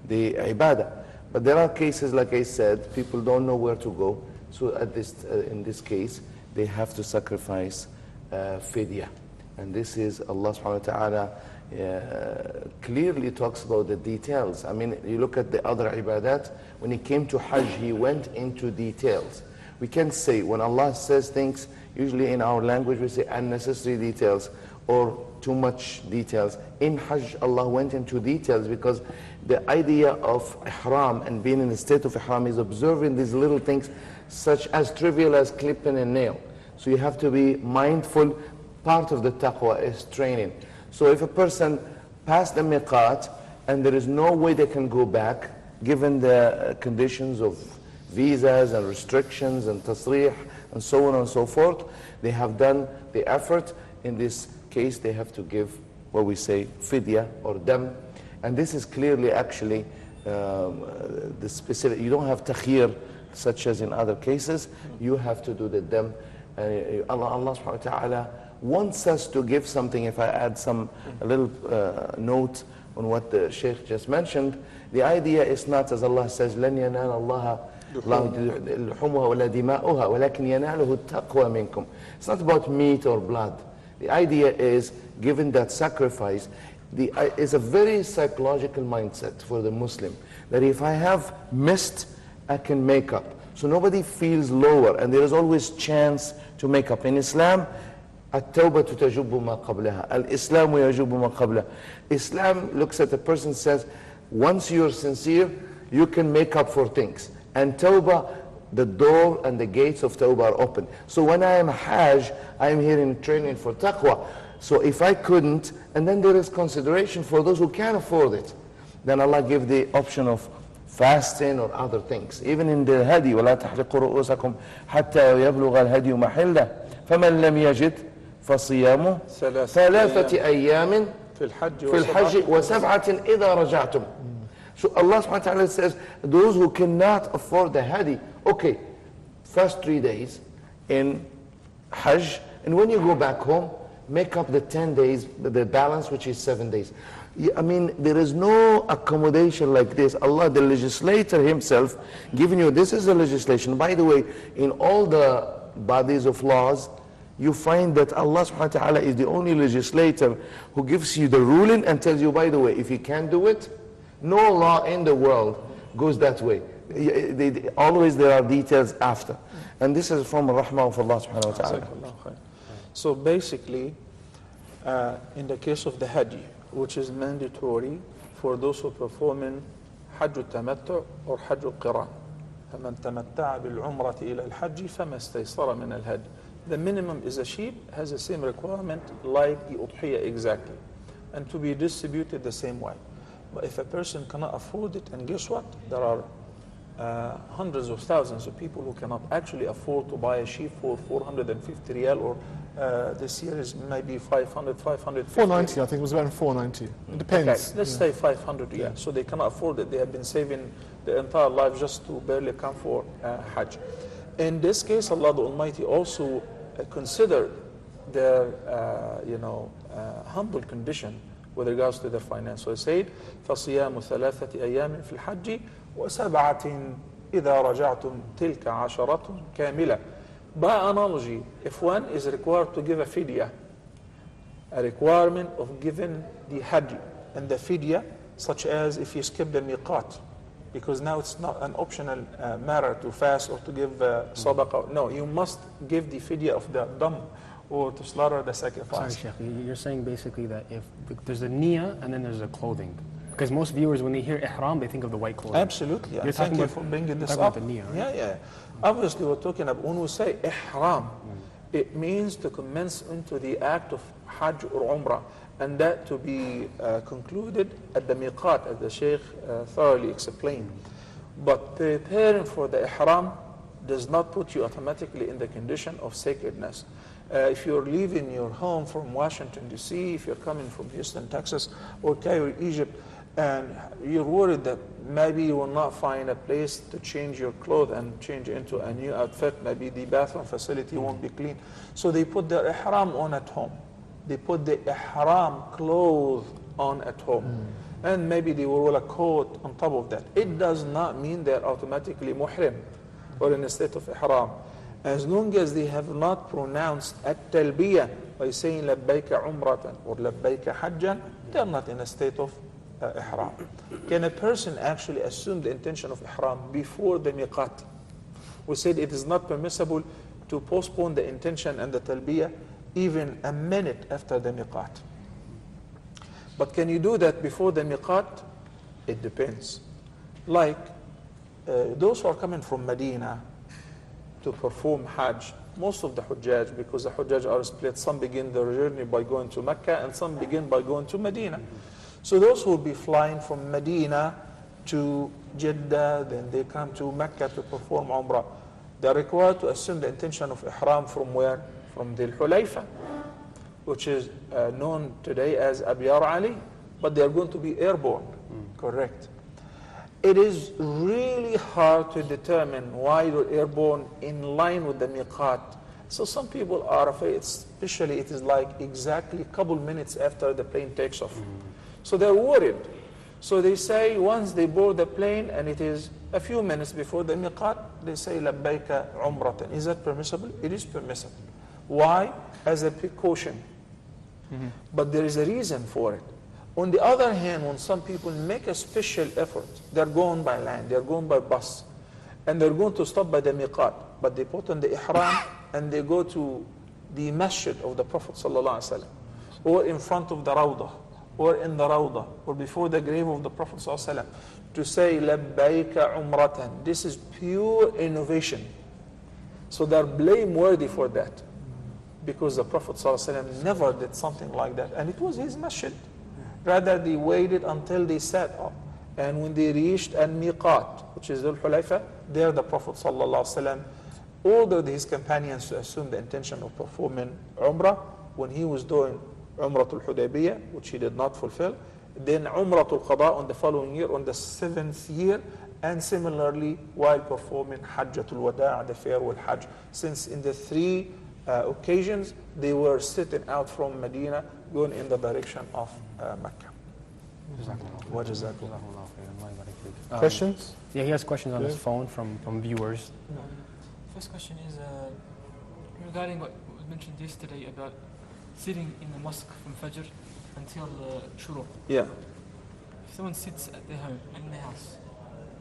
the ibadah. But there are cases, like I said, people don't know where to go. So at this, in this case, they have to sacrifice fidya. And this is, Allah subhanahu wa ta'ala clearly talks about the details. I mean, you look at the other ibadat, when he came to Hajj, he went into details. We can't say, when Allah says things, usually in our language we say unnecessary details or too much details. In Hajj, Allah went into details because the idea of ihram and being in the state of ihram is observing these little things such as trivial as clipping a nail. So you have to be mindful. Part of the taqwa is training. So if a person passed the miqat and there is no way they can go back, given the conditions of visas and restrictions and tasrih and so on and so forth, they have done the effort. In this case, they have to give what we say fidya or dam. And this is clearly actually the specific, you don't have takhir such as in other cases, you have to do the dam. Allah subhanahu wa ta'ala wants us to give something. If I add a little note on what the Sheikh just mentioned, the idea is not, as Allah says, لَنْ يَنَالَ اللَّهَ لُحُومُهَا وَلَا دِمَاؤُهَا وَلَكِنْ يَنَالُهُ التَّقْوَى مِنْكُمْ. It's not about meat or blood. The idea is, given that sacrifice, it's a very psychological mindset for the Muslim, that if I have missed, I can make up. So nobody feels lower, and there is always chance to make up. In Islam, التوبة تجب ما قبلها الإسلام يجب ما قبلها. Islam looks at a person and says, once you're sincere, you can make up for things. And tawbah, the door and the gates of tawbah are open. So when I am Hajj, I am here in training for taqwa. So if I couldn't, and then there is consideration for those who can't afford it, then Allah give the option of fasting or other things. Even in the hadi, وَلَا تَحْلِقُوا رُؤُوسَكُمْ حَتَّى يَبْلُغَ الْهَدْيُ مَحِلَّهُ فَمَنْ لَمْ يَجِدْ فَصِيَامُ ثَلَاثَةِ أَيَّامٍ في الحج وسبعة إذا رجعتم. So Allah subhanahu wa ta'ala says, those who cannot afford the hadi, okay, first 3 days in Hajj, and when you go back home, make up the 10 days, the balance, which is 7 days. I mean, there is no accommodation like this. Allah, the legislator himself, giving you, this is a legislation. By the way, in all the bodies of laws, you find that Allah subhanahu wa ta'ala is the only legislator who gives you the ruling and tells you, by the way, if you can't do it, no law in the world goes that way. Always there are details after. And this is from rahmah of Allah subhanahu wa ta'ala. So basically, in the case of the Hajj, which is mandatory for those who perform in Hajj al-Tamattu or Hajj al-Qiran. فَمَنْ تَمَتَّعَ بِالْعُمْرَةِ إِلَى الْحَجِّ فَمَا اسْتَيْسَرَ مِنَ الْهَدْيِ. The minimum is a sheep, has the same requirement like the udhiyah exactly, and to be distributed the same way. But if a person cannot afford it, and guess what? There are hundreds of thousands of people who cannot actually afford to buy a sheep for 450 riyal, or this year is maybe 500, 550. 490, I think it was around 490. It depends. Okay, let's say 500 riyal. So they cannot afford it. They have been saving their entire life just to barely come for Hajj. In this case, Allah the Almighty also considered their, humble condition with regards to their finance. So he said, فَصِيَامُ ثَلَاثَةِ أَيَّامٍ فِي الْحَجِّ وَسَبْعَةٍ إِذَا رَجَعْتُمْ تِلْكَ عَشَرَةٌ كَامِلَةٌ. By analogy, if one is required to give a fidya, a requirement of giving the hajj and the fidya, such as if you skip the miqat, because now it's not an optional matter to fast or to give sadaqah. No, you must give the fidya of the dam, or to slaughter the sacrifice. Sorry, Sheikh, you're saying basically that if there's a niyyah and then there's a clothing. Because most viewers, when they hear ihram, they think of the white clothing. Absolutely. You're Thank talking you about, for bringing this talking up. about the niyyah, right? Yeah. Obviously, we're talking about, when we say ihram, it means to commence into the act of hajj or umrah, and that to be concluded at the miqat, as the Shaykh thoroughly explained. But preparing for the ihram does not put you automatically in the condition of sacredness. If you're leaving your home from Washington, D.C., if you're coming from Houston, Texas, or Cairo, Egypt, and you're worried that maybe you will not find a place to change your clothes and change into a new outfit, maybe the bathroom facility won't be clean. So they put their ihram on at home. They put the ihram clothes on at home. And maybe they will wear a coat on top of that. It does not mean they're automatically muhrim or in a state of ihram. As long as they have not pronounced at-talbiyah by saying labbayka umratan or labbayka hajjan, they're not in a state of ihram. Can a person actually assume the intention of ihram before the miqat? We said it is not permissible to postpone the intention and the talbiyah even a minute after the miqat. But can you do that before the miqat? It depends. Like those who are coming from Medina to perform Hajj, most of the Hujjaj, because the Hujjaj are split, some begin their journey by going to Mecca and some begin by going to Medina. So those who will be flying from Medina to Jeddah, then they come to Mecca to perform Umrah, they're required to assume the intention of Ihram from where? From Dhul Hulayfa, which is known today as Abyar Ali, but they are going to be airborne, correct? It is really hard to determine why you're airborne in line with the miqat. So some people are afraid, especially it is like exactly a couple minutes after the plane takes off. So they're worried. So they say once they board the plane and it is a few minutes before the miqat, they say labbayka umratan. Is that permissible? It is permissible. Why? As a precaution. But there is a reason for it. On the other hand, when some people make a special effort, they're going by land, they're going by bus, and they're going to stop by the miqat, but they put on the ihram and they go to the masjid of the Prophet ﷺ, or in front of the rawdah, or in the rawdah, or before the grave of the Prophet ﷺ, to say labbayka umratan. This is pure innovation. So they're blameworthy for that, because the Prophet ﷺ never did something like that, and it was his masjid. Rather, they waited until they sat up. And when they reached al-miqat, which is Dhul Hulayfa, there the Prophet ﷺ ordered his companions to assume the intention of performing Umrah when he was doing Umratul Hudaybiyah, which he did not fulfill. Then Umratul Qada on the following year, on the 7th year, and similarly while performing Hajjatul Wada', the farewell Hajj. Since in the three occasions, they were sitting out from Medina, going in the direction of Mecca. Questions? Yeah, he has questions on his phone from viewers. First question is regarding what was mentioned yesterday about sitting in the mosque from Fajr until Shuruq. Yeah. If someone sits at their home, in their house,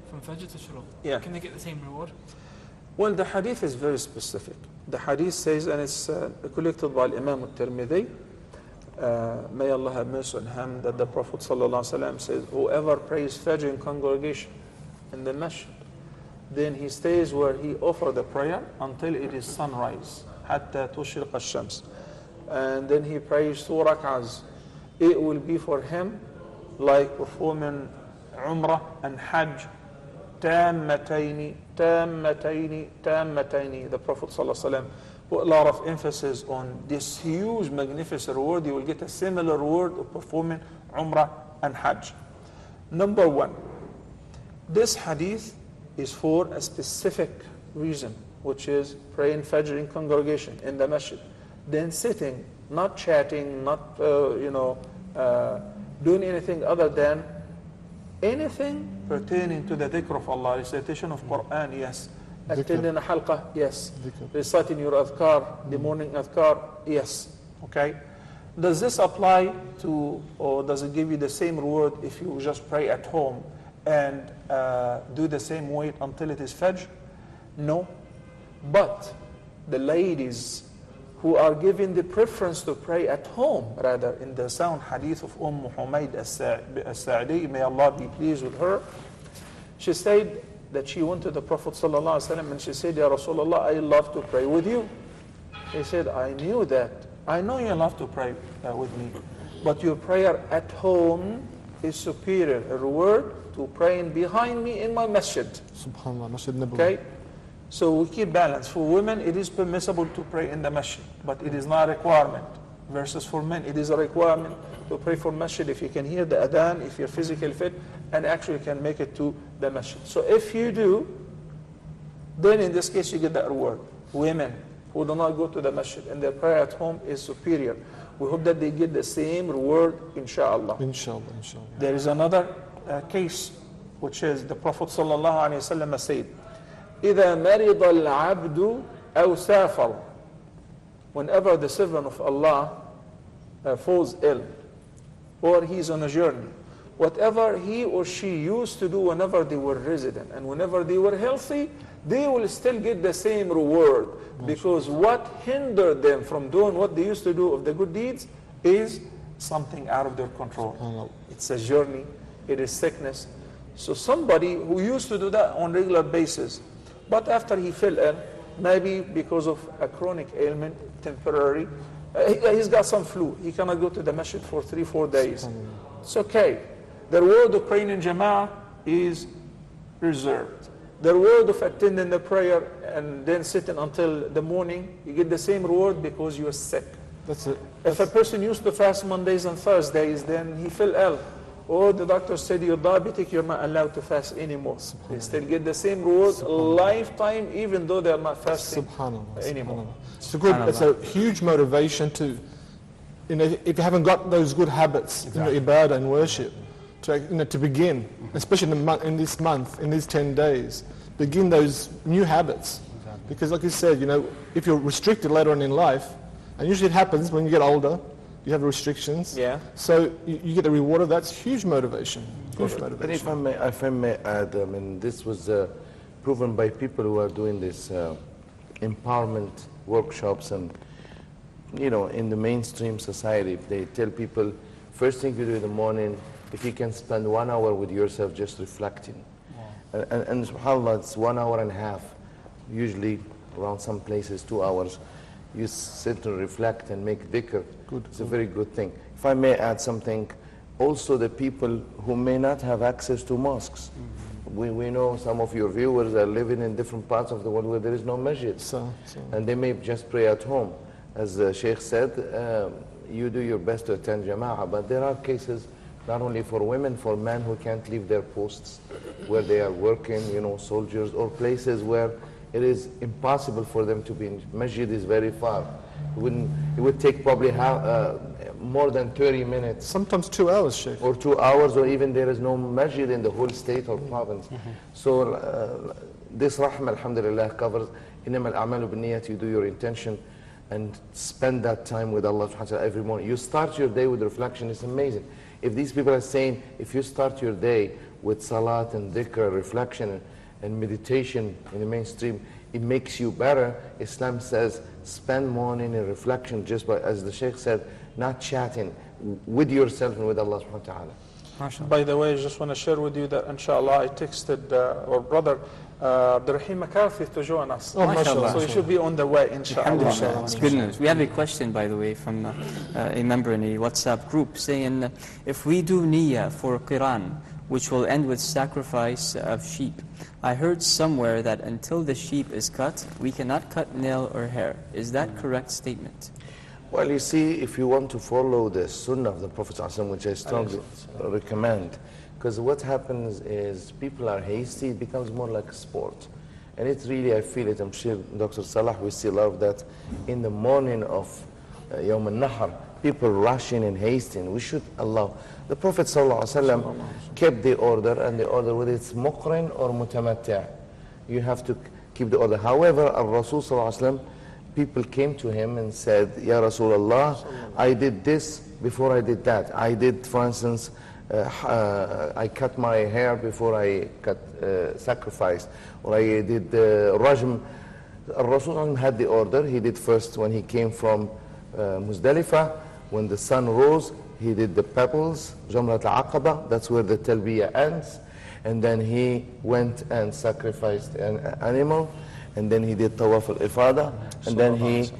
from Fajr to Shuruq, Yeah. can they get the same reward? Well, the hadith is very specific. The hadith says, and it's collected by Imam al-Tirmidhi, may Allah have mercy on him, that the Prophet ﷺ says, whoever prays Fajr in congregation in the masjid, then he stays where he offered the prayer until it is sunrise, hatta tushriq ash-shams. And then he prays 2 rak'ahs. It will be for him like performing Umrah and Hajj تامتين تامتين تامتين. The Prophet ﷺ put a lot of emphasis on this huge, magnificent reward. You will get a similar reward of performing Umrah and Hajj. Number one, this hadith is for a specific reason, which is praying Fajr in congregation in the masjid, then sitting, not chatting, not doing anything other than anything pertaining to the dhikr of Allah, recitation of Quran, yes. Attending a halqa, yes. Reciting your adhkar, the morning adhkar, yes. Okay? Does this apply to, or does it give you the same reward if you just pray at home and do the same wait until it is Fajr? No. But the ladies who are given the preference to pray at home, rather, in the sound hadith of Humayd as-Sa'di, may Allah be pleased with her, she said that she went to the Prophet ﷺ and she said, Ya Rasulullah, I love to pray with you. He said, I knew that. I know you love to pray with me, but your prayer at home is superior, a reward to praying behind me in my masjid. Subhanallah, Masjid Nabawi. Okay? So we keep balance. For women, it is permissible to pray in the masjid, but it is not a requirement. Versus for men, it is a requirement to pray for masjid if you can hear the adhan, if you're physically fit, and actually can make it to the masjid. So if you do, then in this case you get that reward. Women who do not go to the masjid and their prayer at home is superior. We hope that they get the same reward, inshallah. Inshallah, inshallah. There is another case, which is the Prophet ﷺ said, إِذَا مَرِضَ الْعَبْدُ أَوْ سَافَرَ. Whenever the servant of Allah falls ill, or he's on a journey, whatever he or she used to do whenever they were resident and whenever they were healthy, they will still get the same reward, because what hindered them from doing what they used to do of the good deeds is something out of their control. It's a journey, it is sickness. So somebody who used to do that on a regular basis, but after he fell ill, maybe because of a chronic ailment, temporary, he's got some flu, he cannot go to the masjid for 3-4 days. It's okay. The reward of praying in Jama'ah is reserved. The reward of attending the prayer and then sitting until the morning, you get the same reward because you are sick. That's it. If a person used to fast Mondays and Thursdays, then he fell ill, or the doctor said you're diabetic, you're not allowed to fast anymore. They still get the same reward lifetime, even though they're not fasting anymore. It's a huge motivation to, if you haven't got those good habits, ibadah and worship, to begin, especially in this month, in these 10 days, begin those new habits. Because like you said, if you're restricted later on in life, and usually it happens when you get older, you have restrictions. Yeah. So you get the reward of that. It's huge motivation. Huge motivation. But if I may add, I mean, this was proven by people who are doing this empowerment workshops, and in the mainstream society, they tell people, first thing you do in the morning, if you can spend 1 hour with yourself just reflecting. Wow. And subhanAllah, it's 1 hour and a half, usually around some places 2 hours. You sit and reflect and make dhikr. It's a very good thing. If I may add something, also the people who may not have access to mosques. We know some of your viewers are living in different parts of the world where there is no masjid. And they may just pray at home. As the Sheikh said, you do your best to attend Jama'ah, but there are cases not only for women, for men who can't leave their posts where they are working, soldiers, or places where it is impossible for them to be in. Masjid is very far. It would take probably more than 30 minutes. Sometimes 2 hours, Sheikh. Or 2 hours, or even there is no masjid in the whole state or province. So this rahmah, alhamdulillah, covers إِنَّمَا الْأَعْمَالُ بِالنِّيَّةِ. You do your intention and spend that time with Allah subhanahu wa ta'ala every morning. You start your day with reflection. It's amazing. If these people are saying, if you start your day with salat and dhikr, reflection and meditation in the mainstream, it makes you better. Islam says, spend morning in reflection, just by, as the Sheikh said, not chatting, with yourself and with Allah subhanahu wa ta'ala. By the way, I just want to share with you that, inshallah, I texted our brother, Abdurrahim McCarthy, to join us. Oh, mashallah. So he should be on the way, inshallah. It's good news. We have a question, by the way, from a member in a WhatsApp group saying, if we do niyyah for Quran, which will end with sacrifice of sheep. I heard somewhere that until the sheep is cut, we cannot cut nail or hair. Is that correct statement? Well, you see, if you want to follow the sunnah of the Prophet ﷺ, which I strongly recommend, because what happens is people are hasty, it becomes more like a sport. And it really, I feel it, I'm sure Dr. Salah, we see a lot of that in the morning of Yawm al-Nahr, people rushing and hasting. We should allow. The Prophet ﷺ kept the order, and the order, whether it's muqrin or mutamatti', you have to keep the order. However, Al-Rasul ﷺ, people came to him and said, Ya Rasulullah, I did this before I did that. I did, for instance, I cut my hair before I sacrificed, or I did rajm. Rasul had the order. He did first when he came from Muzdalifah. When the sun rose, he did the pebbles, Jamrat al-Aqaba. That's where the talbiyah ends. And then he went and sacrificed an animal. And then he did tawaf al-ifada. And then he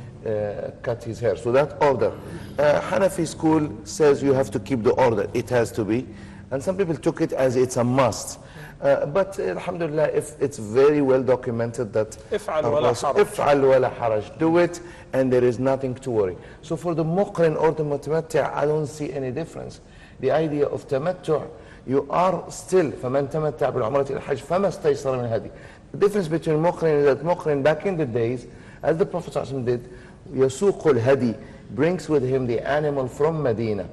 cut his hair. So that order. Hanafi school says you have to keep the order. It has to be. And some people took it as it's a must. But alhamdulillah, if it's very well documented that If'al wala haraj. If'al wala haraj. Do it, and there is nothing to worry. So for the muqrin or the mutamatti', I don't see any difference. The idea of tamattu', you are still فَمَنْ تَمَتَّعَ بِالْعُمْرَةِ إِلَى الْحَجِّ فَمَا اسْتَيْسَرَ مِنَ الْهَدْيِ. The difference between muqrin is that muqrin back in the days, as the Prophet ﷺ did, يَسُوقُ الْهَدِي, brings with him the animal from Medina.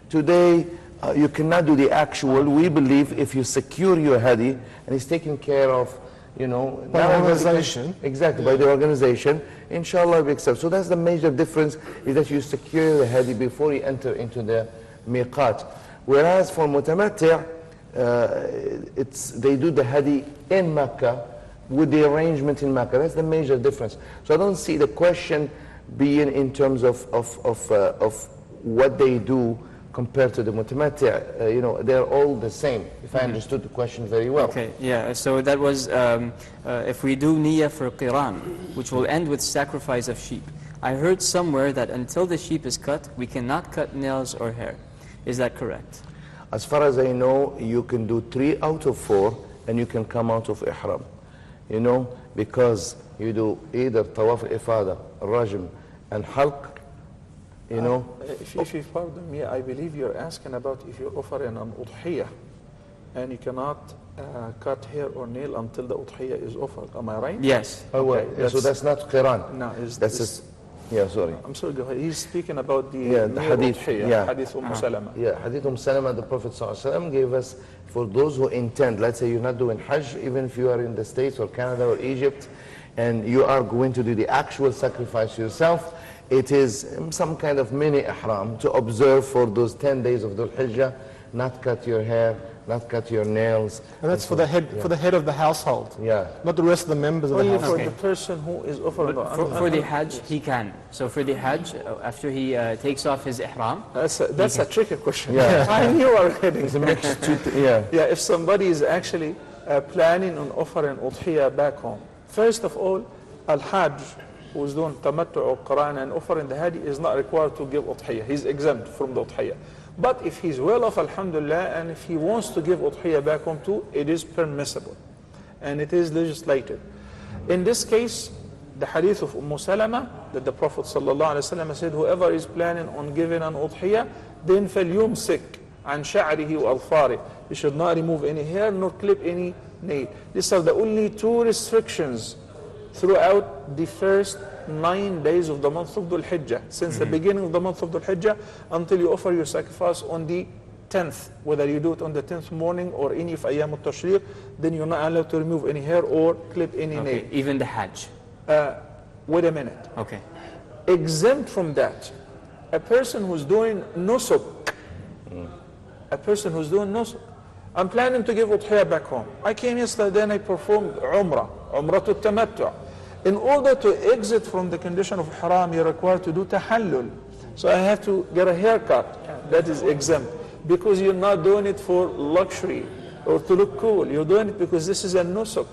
Today, you cannot do the actual. We believe if you secure your hadi and it's taken care of, you know, by the organization. Exactly, by the organization, inshallah we accept. So that's the major difference, is that you secure the hadi before you enter into the miqat. Whereas for mutamatti', they do the hadi in Mecca with the arrangement in Mecca. That's the major difference. So I don't see the question being in terms of what they do compared to the mutamatti'. You know, they're all the same, if I understood the question very well. Okay, yeah, so that was, if we do niyyah for qiran, which will end with sacrifice of sheep. I heard somewhere that until the sheep is cut, we cannot cut nails or hair. Is that correct? As far as I know, you can do 3 out of 4, and you can come out of ihram. You know, because you do either tawaf al-ifada, rajm, and halq. You know, if you pardon me, I believe you're asking about if you're offering an udhiyah and you cannot cut hair or nail until the udhiyah is offered. Am I right? Yes. Oh, well, yeah, so that's not qiran. No, yeah, sorry. I'm sorry, go ahead. He's speaking about the hadith. Udhiyah, hadith Salama. Yeah, hadith Salama, the Prophet ﷺ gave us, for those who intend, let's say you're not doing Hajj, even if you are in the States or Canada or Egypt, and you are going to do the actual sacrifice yourself, it is some kind of mini ihram to observe for those 10 days of Dhul Hijjah, not cut your hair, not cut your nails. And that's for the head of the household. Yeah. Not the rest of the members of the Only household. for the person who is offering. For the Hajj, he can. So for the Hajj, after he takes off his ihram. That's a tricky question. Yeah. I knew already. It's a mixed yeah. Yeah, if somebody is actually planning on offering udhiyah back home, first of all, al-Hajj, who's doing tamattu or Quran and offering the hadi, is not required to give udhiyah. He's exempt from the udhiyah. But if he's well off, alhamdulillah, and if he wants to give udhiyah back home too, it is permissible. And it is legislated. In this case, the hadith of Salama, that the Prophet ﷺ said, whoever is planning on giving an udhiyah, then فَلْيُمْسِكْ عَنْ شَعْرِهِ وَأَظْفَارِهِ. He should not remove any hair nor clip any nail. These are the only 2 restrictions throughout the first 9 days of the month of Dhul Hijjah, since the beginning of the month of Dhul Hijjah until you offer your sacrifice on the 10th, whether you do it on the 10th morning or any of Ayyam al-Tashriq, then you're not allowed to remove any hair or clip any nail. Even the Hajj? Wait a minute. Okay. Exempt from that, a person who's doing nusuk, I'm planning to give udhiyah back home. I came yesterday and I performed Umratul Tamattu'. In order to exit from the condition of haram, you're required to do tahallul. So I have to get a haircut. That is exempt. Because you're not doing it for luxury or to look cool. You're doing it because this is a nusuk.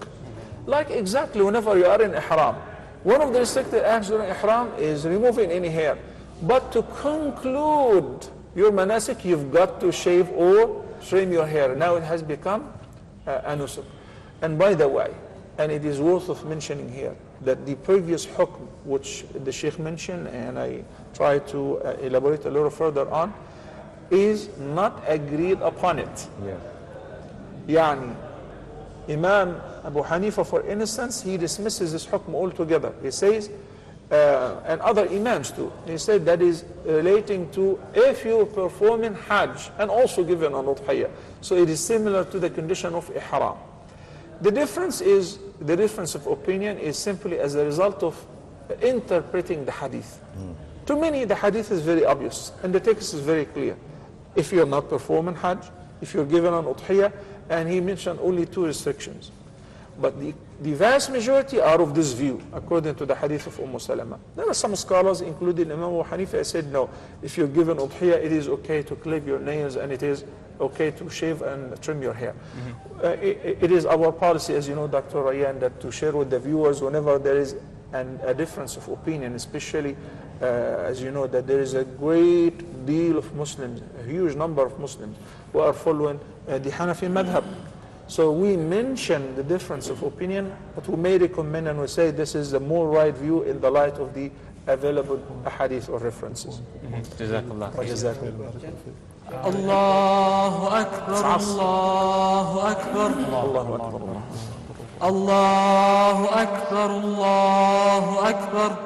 Like exactly whenever you are in ihram. One of the restricted acts during ihram is removing any hair. But to conclude your manasik, you've got to shave or trim your hair. Now it has become a nusuk. And by the way, and it is worth of mentioning here, that the previous hukm which the Sheikh mentioned, and I try to elaborate a little further on, is not agreed upon it. Yani, Imam Abu Hanifa, for instance, he dismisses this hukm altogether. He says, and other Imams too, he said that is relating to if you perform in Hajj and also given an udhiyah. So it is similar to the condition of ihram. The difference of opinion is simply as a result of interpreting the hadith. To many, the hadith is very obvious and the text is very clear. If you're not performing Hajj, if you're given an udhiyah, and he mentioned only 2 restrictions. But the vast majority are of this view, according to the hadith of Salama. There are some scholars, including Imam Abu Hanifa, said no, if you're given udhiyah, it is okay to clip your nails and it is okay to shave and trim your hair. It is our policy, as you know, Dr. Rayyan, that to share with the viewers whenever there is a difference of opinion, especially as you know that there is a great deal of Muslims, a huge number of Muslims who are following the Hanafi madhab. So we mention the difference of opinion, but we may recommend and we say this is the more right view in the light of the available hadith or references. Jazakallah. Allahu Akbar, Allahu Akbar, Allahu Akbar, Allahu Akbar, Allahu Akbar.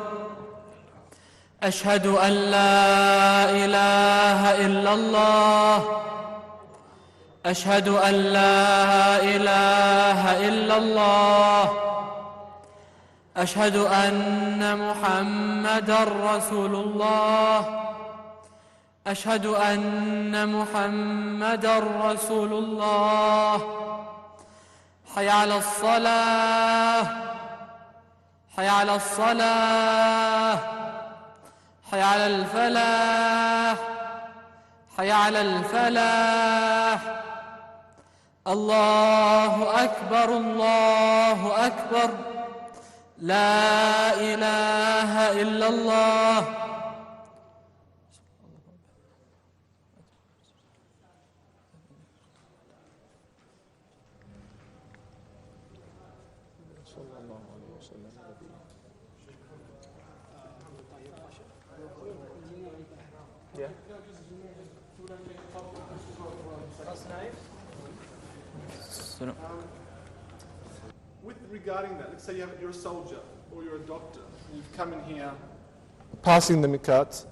أشهد أن لا إله إلا الله أشهد أن لا إله إلا الله أشهد أن محمدًا رسول الله أشهد أن محمدًا رسول الله حي على الصلاة حي على الصلاة حي على الفلاح حي على الفلاح الله أكبر الله أكبر لا إله إلا الله Regarding that, let's say you're a soldier or you're a doctor, and you've come in here passing the miqat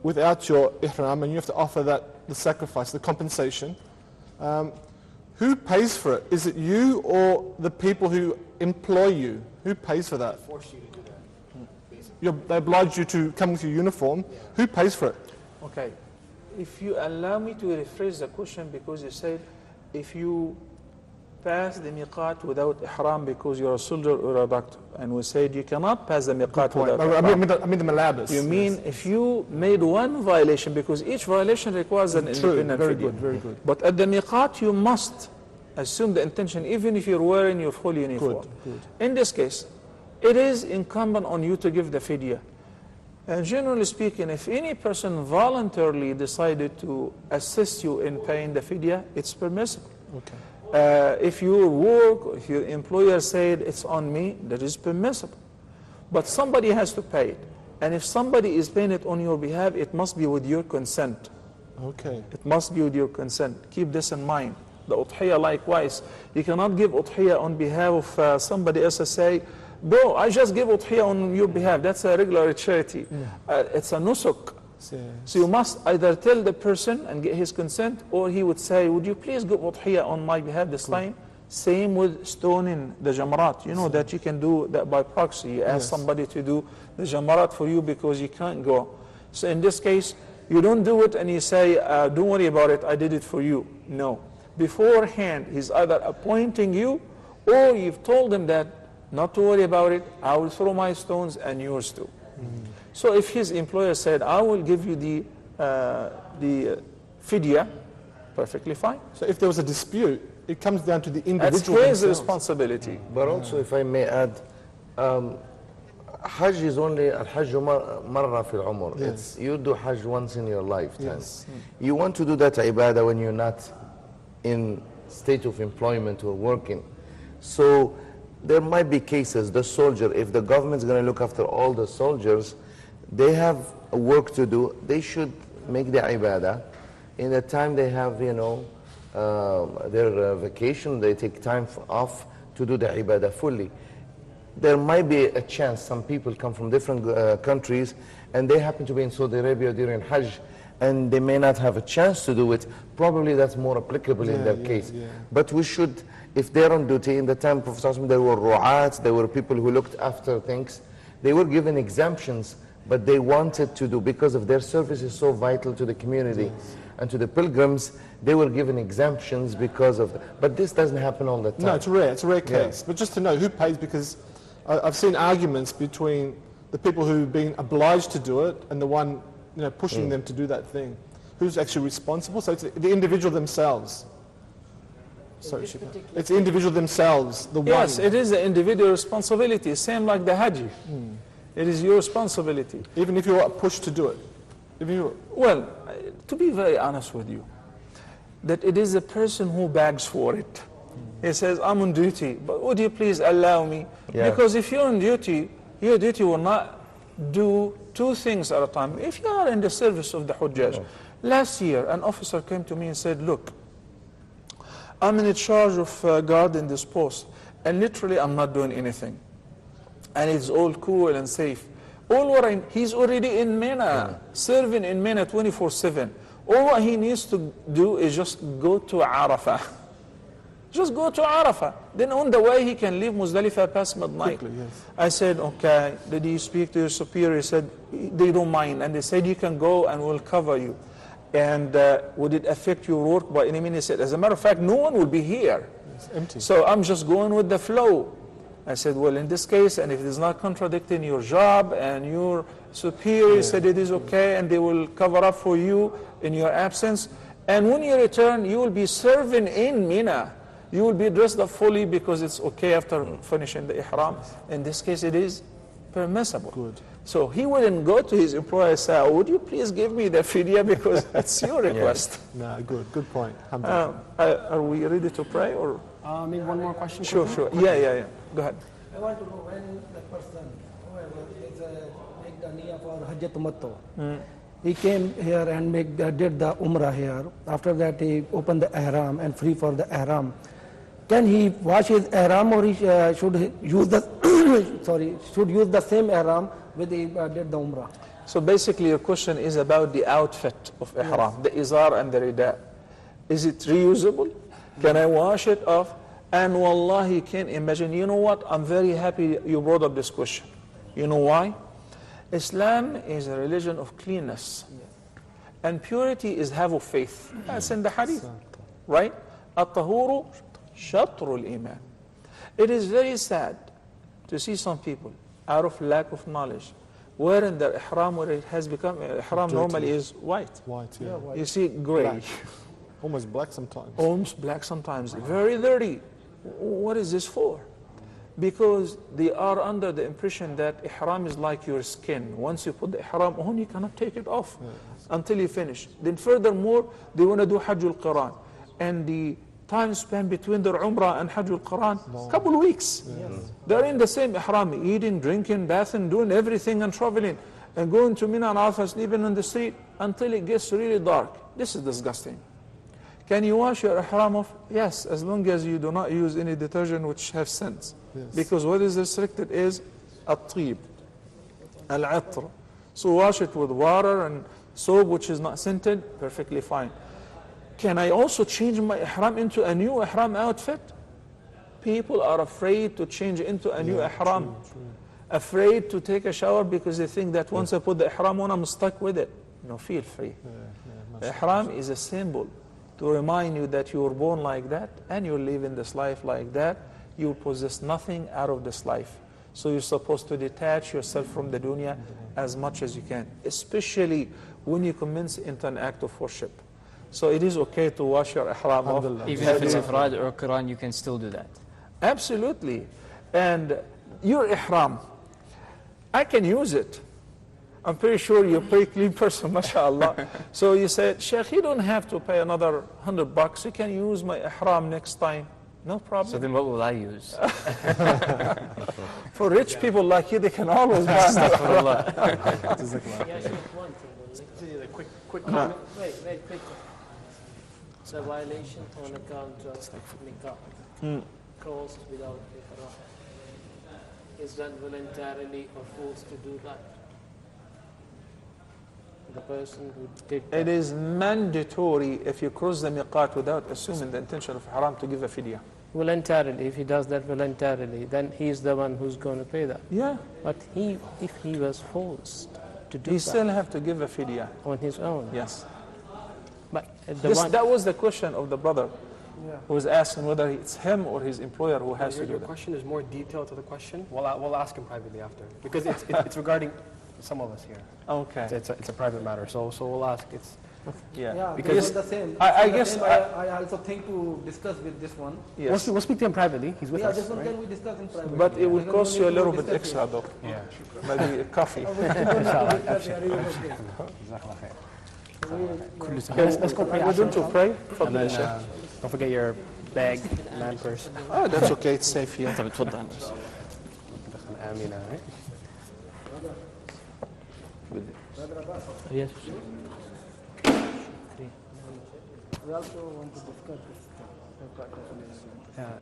without your ihram, and you have to offer the sacrifice, the compensation. Who pays for it? Is it you or the people who employ you? Who pays for that? They force you to do that. They oblige you to come with your uniform. Yeah. Who pays for it? Okay. If you allow me to rephrase the question, because you said if you pass the miqat without ihram because you're a soldier or a doctor, and we said you cannot pass the miqat without ihram. I mean the malabis. You mean yes. If you made one violation, because each violation requires an independent very fidya. Good, very good. But at the miqat you must assume the intention, even if you're wearing your full uniform. Good. In this case, it is incumbent on you to give the fidya. And generally speaking, if any person voluntarily decided to assist you in paying the fidya, it's permissible. Okay. If your work, or if your employer said it's on me, that is permissible. But somebody has to pay it. And if somebody is paying it on your behalf, it must be with your consent. Okay. It must be with your consent. Keep this in mind. The udhiyah likewise. You cannot give udhiyah on behalf of somebody else and say, bro, I just give udhiyah on your behalf. That's a regular charity. It's a nusuk. So you must either tell the person and get his consent, or he would say, would you please give udhiyah on my behalf this time? Same with stoning the jamarat. You know that you can do that by proxy. You ask somebody to do the jamarat for you because you can't go. So in this case, you don't do it and you say, don't worry about it, I did it for you. No. Beforehand, he's either appointing you, or you've told him that not to worry about it, I will throw my stones and yours too. So if his employer said, I will give you the fidya, perfectly fine. So if there was a dispute, it comes down to the individual. That's his responsibility. But also, if I may add, Hajj is only al-Hajj marra fil umr. Yes. You do Hajj once in your lifetime. Yes. You want to do that ibadah when you're not in state of employment or working. So there might be cases, the soldier, if the government's going to look after all the soldiers, they have work to do. They should make the ibadah. In the time they have, their vacation, they take time off to do the ibadah fully. There might be a chance some people come from different countries and they happen to be in Saudi Arabia during Hajj and they may not have a chance to do it. Probably that's more applicable in their case. But we should, if they're on duty, in the time of Prophet there were ru'at, there were people who looked after things. They were given exemptions, but they wanted to do, because of their service is so vital to the community and to the pilgrims, they were given exemptions because of that. But this doesn't happen all the time. No, it's rare. It's a rare case. But just to know who pays, because I've seen arguments between the people who've been obliged to do it and the one pushing them to do that thing. Who's actually responsible? So it's the individual themselves. Sorry, it's the individual themselves. Yes, it is the individual responsibility. Same like the Hajj. It is your responsibility. Even if you're pushed to do it. Well, to be very honest with you, that it is the person who begs for it. He says, I'm on duty, but would you please allow me? Because if you're on duty, your duty will not do two things at a time. If you are in the service of the Hujjaj, last year an officer came to me and said, look, I'm in charge of guarding this post, and literally I'm not doing anything. And it's all cool and safe. He's already in Mina, serving in Mina 24/7. All what he needs to do is just go to Arafah. Just go to Arafah. Then on the way he can leave Muzdalifah past midnight. I said, okay, did you speak to your superior? He said, they don't mind. And they said, you can go and we'll cover you. And would it affect your work by any means? He said, as a matter of fact, no one will be here. It's empty. So I'm just going with the flow. I said, well, in this case, and if it is not contradicting your job and your superior said it is okay and they will cover up for you in your absence. And when you return, you will be serving in Mina. You will be dressed up fully because it's okay after finishing the ihram. In this case, it is permissible. Good. So he wouldn't go to his employer and say, would you please give me the fidya because that's your request. No, good point. Are we ready to pray or? Maybe one more question. Sure. Yeah. Go ahead. I want to know when the person, whoever is make the niyyah for Hajj Tamattu, he came here and did the Umrah here. After that, he opened the ihram and free for the ihram. Can he wash his ihram, or he should use the should use the same ihram with he did the Umrah? So basically, your question is about the outfit of ihram, the izar and the rida. Is it reusable? Can I wash it off? And wallahi, you can imagine. You know what? I'm very happy you brought up this question. You know why? Islam is a religion of cleanness. And purity is half of faith. That's in the hadith. Right? At-tahuru shatrul iman. It is very sad to see some people, out of lack of knowledge, wearing their ihram where it has become, ihram normally is white. White, yeah. White. You see gray. Black. Almost black sometimes. Almost black sometimes. Very dirty. What is this for? Because they are under the impression that ihram is like your skin. Once you put the ihram on, you cannot take it off until you finish. Then furthermore, they want to do Hajj al-Quran. And the time span between their Umrah and Hajj al-Quran, couple of weeks. They're in the same ihram, eating, drinking, bathing, doing everything and traveling. And going to Mina and Arafah, sleeping on the street until it gets really dark. This is disgusting. Can you wash your ihram off? Yes, as long as you do not use any detergent which have scents. Because what is restricted is at-tib, al-atr. So wash it with water and soap which is not scented, perfectly fine. Can I also change my ihram into a new ihram outfit? People are afraid to change into a new ihram. Afraid to take a shower because they think that once I put the ihram on, I'm stuck with it. No, feel free. The ihram is a symbol to remind you that you were born like that and you're living this life like that. You possess nothing out of this life. So you're supposed to detach yourself from the dunya as much as you can, especially when you commence into an act of worship. So it is okay to wash your ihram off. Even if it's Ifrad or Quran, you can still do that. Absolutely. And your ihram, I can use it. I'm pretty sure you're a pretty clean person, mashallah. So you said, Sheikh, you don't have to pay another $100. You can use my ihram next time. No problem. So then what will I use? For rich people like you, they can always buy another ihram. Yeah, one thing. A quick Wait, quick. The violation on account of nikah, crossed without ihram, is done voluntarily or forced to do that? The person who did that. It is mandatory if you cross the miqat without assuming the intention of ihram to give a fidya. Voluntarily, if he does that voluntarily, then he's the one who's going to pay that. Yeah. But if he was forced to do He that still have to give a fidya. on his own. Yes. But the one, That was the question of the brother who was asking whether it's him or his employer who has to do Your that. question is more detailed to the question. We'll ask him privately after, because it's regarding some of us here. Okay. It's a private matter, so we'll ask. Yeah. Because the same. I guess I also think to discuss with this one. yes. We'll speak to him privately. He's with Yeah, us. this one right? can we discuss in private. But it will Because cost we you a need to little bit discuss extra it. though. Yeah. Maybe a coffee. Inshallah. Jazakallah khair. Let's go pray. We're going to pray. And Fadl, then, Sheikh. don't forget your bag, man purse. Oh, that's okay. It's safe here. Amina, right? yes. We also want to discuss this. Yeah.